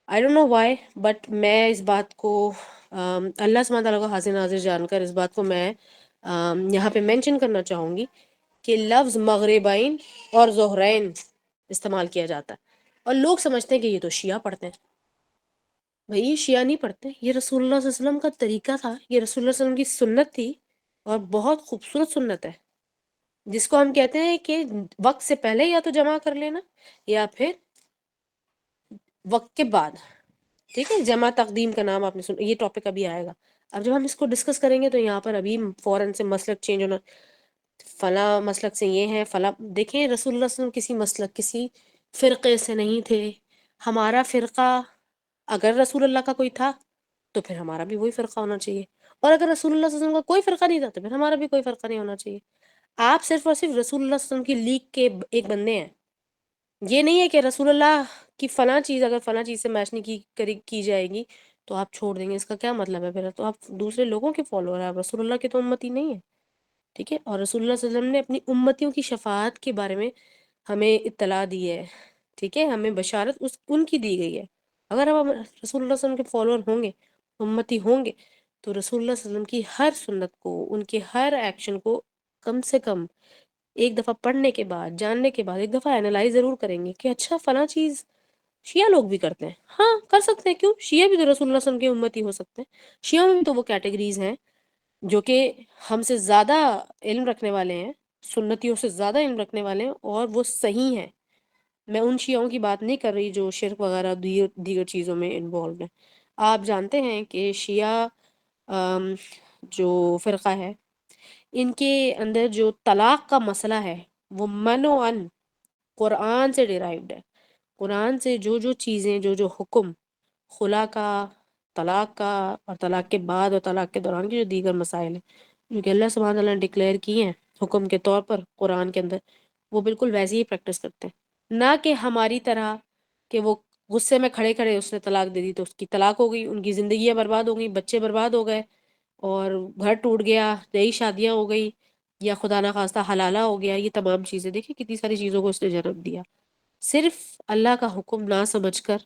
I don't know why, but میں اس بات کو اللہ سبحانہ تعالیٰ کو حاضر ناظر جان کر اس بات کو میں یہاں پہ مینشن کرنا چاہوں گی کہ لفظ مغربین اور ظہرین استعمال کیا جاتا ہے، اور لوگ سمجھتے ہیں کہ یہ تو شیعہ پڑھتے ہیں. بھئی یہ شیعہ نہیں پڑھتے، یہ رسول اللہ صلی اللہ علیہ وسلم کا طریقہ تھا، یہ رسول اللہ صلی اللہ علیہ وسلم کی سنت تھی، اور بہت خوبصورت سنت ہے، جس کو ہم کہتے ہیں کہ وقت سے پہلے یا تو جمع کر لینا یا پھر وقت کے بعد. ٹھیک ہے، جمع تقدیم کا نام آپ نے سن، یہ ٹاپک ابھی آئے گا. اب جب ہم اس کو ڈسکس کریں گے تو یہاں پر ابھی فوراً سے مسلک چینج ہونا، فلاں مسلک سے یہ ہے، فلاں. دیکھیں، رسول اللہ صلی اللہ علیہ وسلم کسی مسلک، کسی فرقے سے نہیں تھے. ہمارا فرقہ اگر رسول اللہ کا کوئی تھا تو پھر ہمارا بھی وہی فرقہ ہونا چاہیے، اور اگر رسول اللہ صلی اللہ علیہ وسلم کا کوئی فرقہ نہیں تھا تو پھر ہمارا بھی کوئی فرقہ نہیں ہونا چاہیے. آپ صرف اور صرف رسول اللہ صلی اللہ علیہ وسلم کی لیگ کے ایک بندے ہیں. یہ نہیں ہے کہ رسول اللہ کی فلاں چیز اگر فلاں چیز سے میچ نہیں کی جائے گی تو آپ چھوڑ دیں گے. اس کا کیا مطلب ہے؟ پھر تو آپ دوسرے لوگوں کے فالوور ہیں، آپ رسول اللہ کے تو امتی نہیں ہیں. ٹھیک ہے، اور رسول اللہ صلی اللہ علیہ وسلم نے اپنی امتیوں کی شفاعت کے بارے میں ہمیں اطلاع دی ہے. ٹھیک ہے، ہمیں بشارت ان کی دی گئی ہے. اگر ہم رسول اللہ صلی اللہ علیہ وسلم کے فالوور ہوں گے، امتی ہوں گے، تو رسول اللہ صلی اللہ علیہ وسلم کی ہر سنت کو، ان کے ہر ایکشن کو کم سے کم ایک دفعہ پڑھنے کے بعد، جاننے کے بعد، ایک دفعہ اینالائز ضرور کریں گے کہ اچھا فلاں چیز شیعہ لوگ بھی کرتے ہیں. ہاں، کر سکتے ہیں، کیوں؟ شیعہ بھی تو رسول اللہ صلی اللہ علیہ وسلم کے امتی ہو سکتے ہیں. شیعہ میں بھی تو وہ کیٹیگریز ہیں جو کہ ہم سے زیادہ علم رکھنے والے ہیں، سنتیوں سے زیادہ علم رکھنے والے ہیں، اور وہ صحیح ہیں. میں ان شیعوں کی بات نہیں کر رہی جو شرک وغیرہ دیگر چیزوں میں انوالوڈ ہیں. آپ جانتے ہیں کہ شیعہ جو فرقہ ہے، ان کے اندر جو طلاق کا مسئلہ ہے وہ من و ان قرآن سے ڈیرائیوڈ ہے. قرآن سے جو چیزیں، جو حکم خلا کا، طلاق کا، اور طلاق کے بعد اور طلاق کے دوران کے جو دیگر مسائل ہیں جو کہ اللہ سبحانہ تعالیٰ نے ڈکلیئر کیے ہیں حکم کے طور پر قرآن کے اندر، وہ بالکل ویسے ہی پریکٹس کرتے ہیں. نہ کہ ہماری طرح کہ وہ غصے میں کھڑے کھڑے اس نے طلاق دے دی تو اس کی طلاق ہو گئی، ان کی زندگیاں برباد ہو گئی، بچے برباد ہو گئے، اور گھر ٹوٹ گیا، نئی شادیاں ہو گئی، یا خدا نخواستہ حلالہ ہو گیا، یہ تمام چیزیں دیکھیں کتنی ساری چیزوں کو اس نے جنم دیا، صرف اللہ کا حکم نہ سمجھ کر،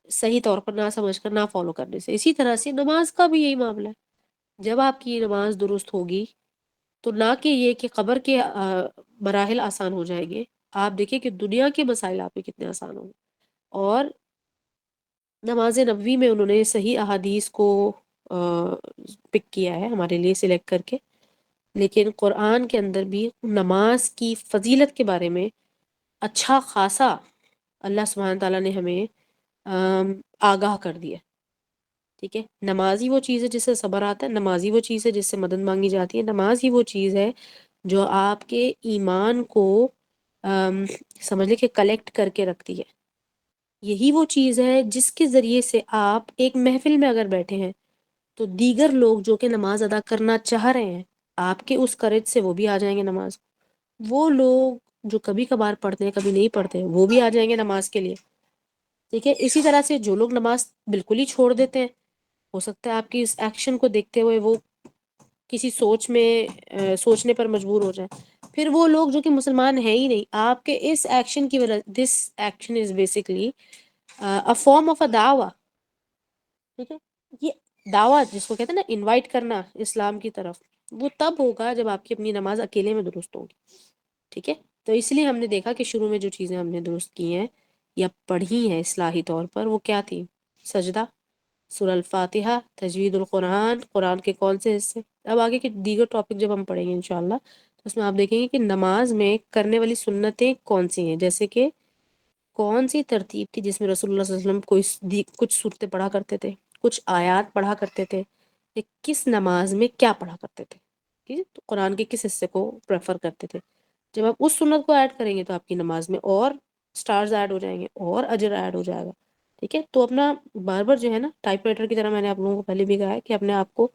صحیح طور پر نہ سمجھ کر، نہ فالو کرنے سے۔ اسی طرح سے نماز کا بھی یہی معاملہ ہے، جب آپ کی نماز درست ہوگی تو نہ کہ یہ کہ قبر کے مراحل آسان ہو جائیں گے، آپ دیکھیں کہ دنیا کے مسائل آپ پہ کتنے آسان ہوں گے۔ اور نماز نبوی میں انہوں نے صحیح احادیث کو پک کیا ہے ہمارے لیے سلیکٹ کر کے، لیکن قرآن کے اندر بھی نماز کی فضیلت کے بارے میں اچھا خاصا اللہ سبحانہ تعالیٰ نے ہمیں آگاہ کر دیا۔ ٹھیک ہے، نماز ہی وہ چیز ہے جس سے صبر آتا ہے، نماز ہی وہ چیز ہے جس سے مدد مانگی جاتی ہے، نماز ہی وہ چیز ہے جو آپ کے ایمان کو سمجھ لیں کہ کلیکٹ کر کے رکھتی ہے، یہی وہ چیز ہے جس کے ذریعے سے آپ ایک محفل میں اگر بیٹھے ہیں تو دیگر لوگ جو کہ نماز ادا کرنا چاہ رہے ہیں، آپ کے اس کرج سے وہ بھی آ جائیں گے نماز، وہ لوگ جو کبھی کبھار پڑھتے ہیں کبھی نہیں پڑھتے وہ بھی آ جائیں گے نماز کے لیے۔ ٹھیک ہے، اسی طرح سے جو لوگ نماز بالکل ہی چھوڑ دیتے ہیں، ہو سکتا ہے آپ کی اس ایکشن کو دیکھتے ہوئے وہ کسی سوچ میں سوچنے پر مجبور ہو جائیں، پھر وہ لوگ جو کہ مسلمان ہیں ہی نہیں، آپ کے اس ایکشن کی وجہ، this action is basically a form of a دعویٰ۔ ٹھیک ہے، یہ دعویٰ جس کو کہتے ہیں نا انوائٹ کرنا اسلام کی طرف، وہ تب ہوگا جب آپ کی اپنی نماز اکیلے میں درست ہوگی۔ ٹھیک ہے، تو اس لیے ہم نے دیکھا کہ شروع میں جو چیزیں ہم نے درست کی ہیں یا پڑھی ہیں اصلاحی طور پر، وہ کیا تھی؟ سجدہ، سورہ الفاتحہ، تجوید القرآن، قرآن کے کون سے حصے۔ اب آگے کے دیگر ٹاپک جب ہم پڑھیں گے انشاءاللہ تو اس میں آپ دیکھیں گے کہ نماز میں کرنے والی سنتیں کون سی ہیں، جیسے کہ کون سی ترتیب تھی جس میں رسول اللہ صلی اللہ علیہ وسلم کچھ صورتیں پڑھا کرتے تھے، کچھ آیات پڑھا کرتے تھے، کہ کس نماز میں کیا پڑھا کرتے تھے، ٹھیک ہے، تو قرآن کے کس حصے کو پریفر کرتے تھے۔ جب آپ اس سنت کو ایڈ کریں گے تو آپ کی نماز میں اور سٹارز ایڈ ہو جائیں گے اور اجر ایڈ ہو جائے گا۔ ٹھیک ہے، تو اپنا بار بار جو ہے نا ٹائپ رائٹر کی طرح، میں نے آپ لوگوں کو پہلے بھی کہا ہے کہ اپنے آپ کو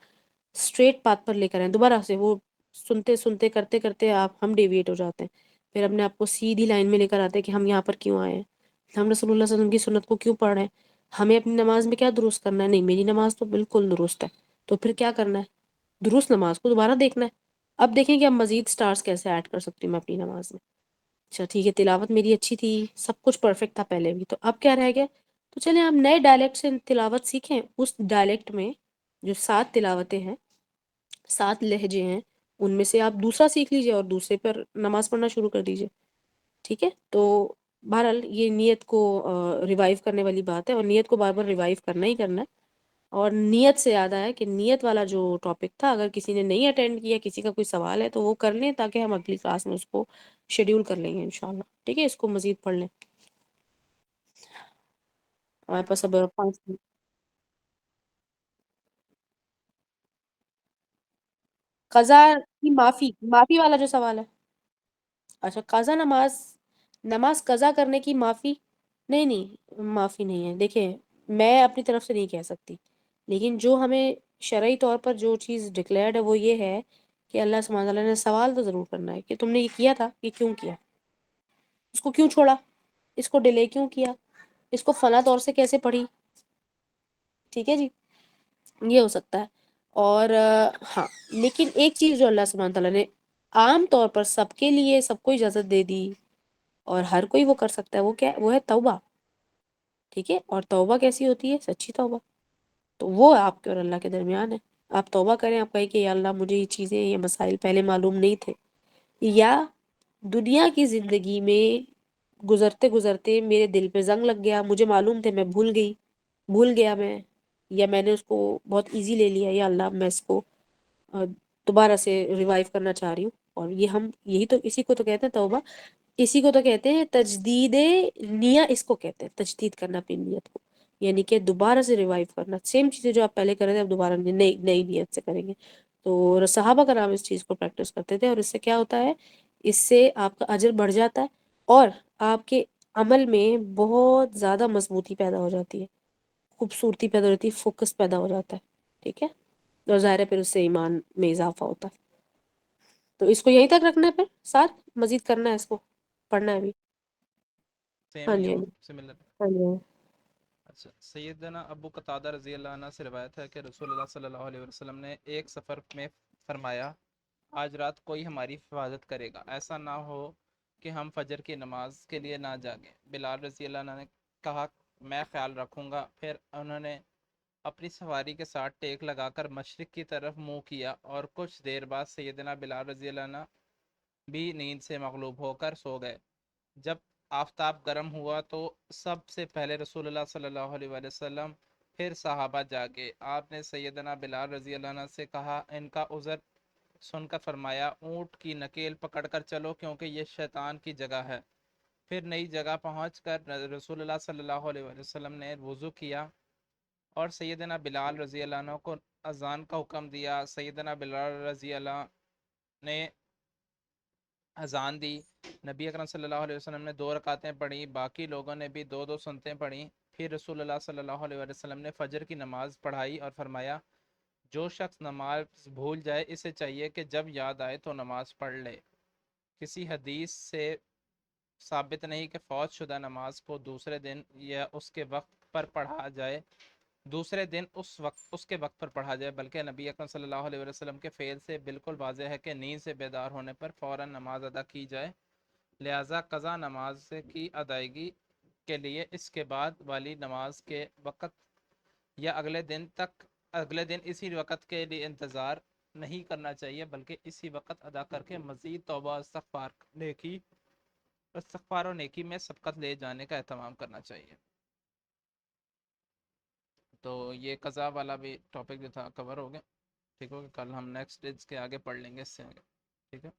اسٹریٹ پاتھ پر لے کر آئیں، دوبارہ سے وہ سنتے سنتے کرتے کرتے ہم ڈیویٹ ہو جاتے ہیں، پھر اپنے آپ کو سیدھی لائن میں لے کر آتے ہیں کہ ہم یہاں پر کیوں آئے ہیں، ہم رسول اللہ صلی اللہ علیہ وسلم کی سنت کو کیوں پڑھ رہے ہیں، ہمیں اپنی نماز میں کیا درست کرنا ہے۔ نہیں، میری نماز تو بالکل درست ہے، تو پھر کیا کرنا ہے؟ درست نماز کو دوبارہ دیکھنا ہے۔ اب دیکھیں کہ اب مزید سٹارز کیسے ایڈ کر سکتی ہوں میں اپنی نماز میں۔ اچھا ٹھیک ہے، تلاوت میری اچھی تھی، سب کچھ پرفیکٹ تھا پہلے بھی، تو اب کیا رہ گیا؟ تو چلیں آپ نئے ڈائلیکٹ سے تلاوت سیکھیں، اس ڈائلیکٹ میں جو 7 تلاوتیں ہیں، 7 لہجے ہیں، ان میں سے آپ دوسرا سیکھ لیجئے اور دوسرے پر نماز پڑھنا شروع کر دیجئے۔ ٹھیک ہے، تو بہرحال یہ نیت کو ریوائیو کرنے والی بات ہے، اور نیت کو بار بار ریوائیو کرنا ہی کرنا ہے۔ اور نیت سے یاد آیا کہ نیت والا جو ٹاپک تھا، اگر کسی نے نہیں اٹینڈ کیا، کسی کا کوئی سوال ہے تو وہ کر لیں، تاکہ ہم اگلی کلاس میں اس کو شیڈیول کر لیں گے انشاءاللہ۔ ٹھیک ہے، اس کو مزید پڑھ لیں، ہمارے پاس اب 5 منٹ۔ قضا کی معافی والا جو سوال ہے، اچھا قضا نماز قضا کرنے کی معافی؟ نہیں نہیں، معافی نہیں ہے۔ دیکھیں، میں اپنی طرف سے نہیں کہہ سکتی، لیکن جو ہمیں شرعی طور پر جو چیز ڈکلیئرڈ ہے وہ یہ ہے کہ اللہ سبحانہ تعالیٰ نے سوال تو ضرور کرنا ہے کہ تم نے یہ کیا تھا، یہ کیوں کیا، اس کو کیوں چھوڑا، اس کو ڈیلے کیوں کیا، اس کو فلاں طور سے کیسے پڑھی۔ ٹھیک ہے جی، یہ ہو سکتا ہے۔ اور ہاں، لیکن ایک چیز جو اللہ سبحانہ تعالیٰ نے عام طور پر سب کے لیے سب کو اجازت دے دی اور ہر کوئی وہ کر سکتا ہے، وہ کیا؟ وہ ہے توبہ۔ ٹھیک ہے، اور توبہ کیسی ہوتی ہے؟ سچی توبہ، تو وہ آپ کے اور اللہ کے درمیان ہے۔ آپ توبہ کریں، آپ کہیں کہ یا اللہ مجھے یہ چیزیں، یہ مسائل پہلے معلوم نہیں تھے، یا دنیا کی زندگی میں گزرتے گزرتے میرے دل پہ زنگ لگ گیا، مجھے معلوم تھے، میں بھول گیا میں، یا میں نے اس کو بہت ایزی لے لیا، یا اللہ میں اس کو دوبارہ سے ریوائیو کرنا چاہ رہی ہوں۔ اور یہ ہم یہی تو، اسی کو تو کہتے ہیں توبہ، اسی کو تو کہتے ہیں تجدید نیت، اس کو کہتے ہیں تجدید کرنا اپنی نیت کو، یعنی کہ دوبارہ سے ریوائیو کرنا، سیم چیزیں جو آپ پہلے کر رہے تھے اب دوبارہ نئی نیت سے کریں گے۔ تو صحابہ کا نام اس چیز کو پریکٹس کرتے تھے، اور اس سے کیا ہوتا ہے؟ اس سے آپ کا اجر بڑھ جاتا ہے، اور آپ کے عمل میں بہت زیادہ مضبوطی پیدا ہو جاتی ہے، خوبصورتی پیدا ہوتی ہے، فوکس پیدا ہو جاتا ہے۔ ٹھیک ہے، اور ظاہر ہے پھر اس سے ایمان میں اضافہ ہوتا ہے۔ تو اس کو یہیں تک رکھنا ہے، پھر ساتھ مزید کرنا ہے، اس کو پڑھنا ہے ابھی؟ سیم ہاں ہی جی، ہے، ہاں جی، سملر۔ ہاں جی، ہاں جی۔ اچھا، سیدنا ابو قتادہ رضی اللہ عنہ سے روایت ہے کہ رسول اللہ صلی اللہ علیہ وسلم نے ایک سفر میں فرمایا آج رات کوئی ہماری حفاظت کرے گا، ایسا نہ ہو کہ ہم فجر کی نماز کے لیے نہ جاگیں۔ بلال رضی اللہ عنہ نے کہا میں خیال رکھوں گا۔ پھر انہوں نے اپنی سواری کے ساتھ ٹیک لگا کر مشرق کی طرف منہ کیا اور کچھ دیر بعد سیدنا بلال رضی اللہ عنہ بھی نیند سے مغلوب ہو کر سو گئے۔ جب آفتاب گرم ہوا تو سب سے پہلے رسول اللہ صلی اللہ علیہ وآلہ وسلم پھر صحابہ جاگے۔ آپ نے سیدنا بلال رضی اللہ عنہ سے کہا ان کا عذر سن کر فرمایا اونٹ کی نکیل پکڑ کر چلو کیونکہ یہ شیطان کی جگہ ہے۔ پھر نئی جگہ پہنچ کر رسول اللہ صلی اللہ علیہ وآلہ وسلم نے وضو کیا اور سیدنا بلال رضی اللہ عنہ کو اذان کا حکم دیا۔ سیدنا بلال رضی اللہ نے اذان دی، نبی اکرم صلی اللہ علیہ وسلم نے 2 رکعتیں پڑھی، باقی لوگوں نے بھی 2 2 سنتیں پڑھیں۔ پھر رسول اللہ صلی اللہ علیہ وسلم نے فجر کی نماز پڑھائی اور فرمایا جو شخص نماز بھول جائے اسے چاہیے کہ جب یاد آئے تو نماز پڑھ لے۔ کسی حدیث سے ثابت نہیں کہ فوت شدہ نماز کو دوسرے دن یا اس کے وقت پر پڑھا جائے، دوسرے دن اس کے وقت پر پڑھا جائے، بلکہ نبی اکرم صلی اللہ علیہ وسلم کے فعل سے بالکل واضح ہے کہ نیند سے بیدار ہونے پر فوراً نماز ادا کی جائے، لہٰذا قضا نماز کی ادائیگی کے لیے اس کے بعد والی نماز کے وقت یا اگلے دن اسی وقت کے لیے انتظار نہیں کرنا چاہیے، بلکہ اسی وقت ادا کر کے مزید توبہ استغفار و نیکی میں سبقت لے جانے کا اہتمام کرنا چاہیے۔ تو یہ قضا والا بھی ٹاپک جو تھا کور ہو گیا، ٹھیک ہوگا، کل ہم نیکسٹ اس کے آگے پڑھ لیں گے اس سے آگے، ٹھیک ہے۔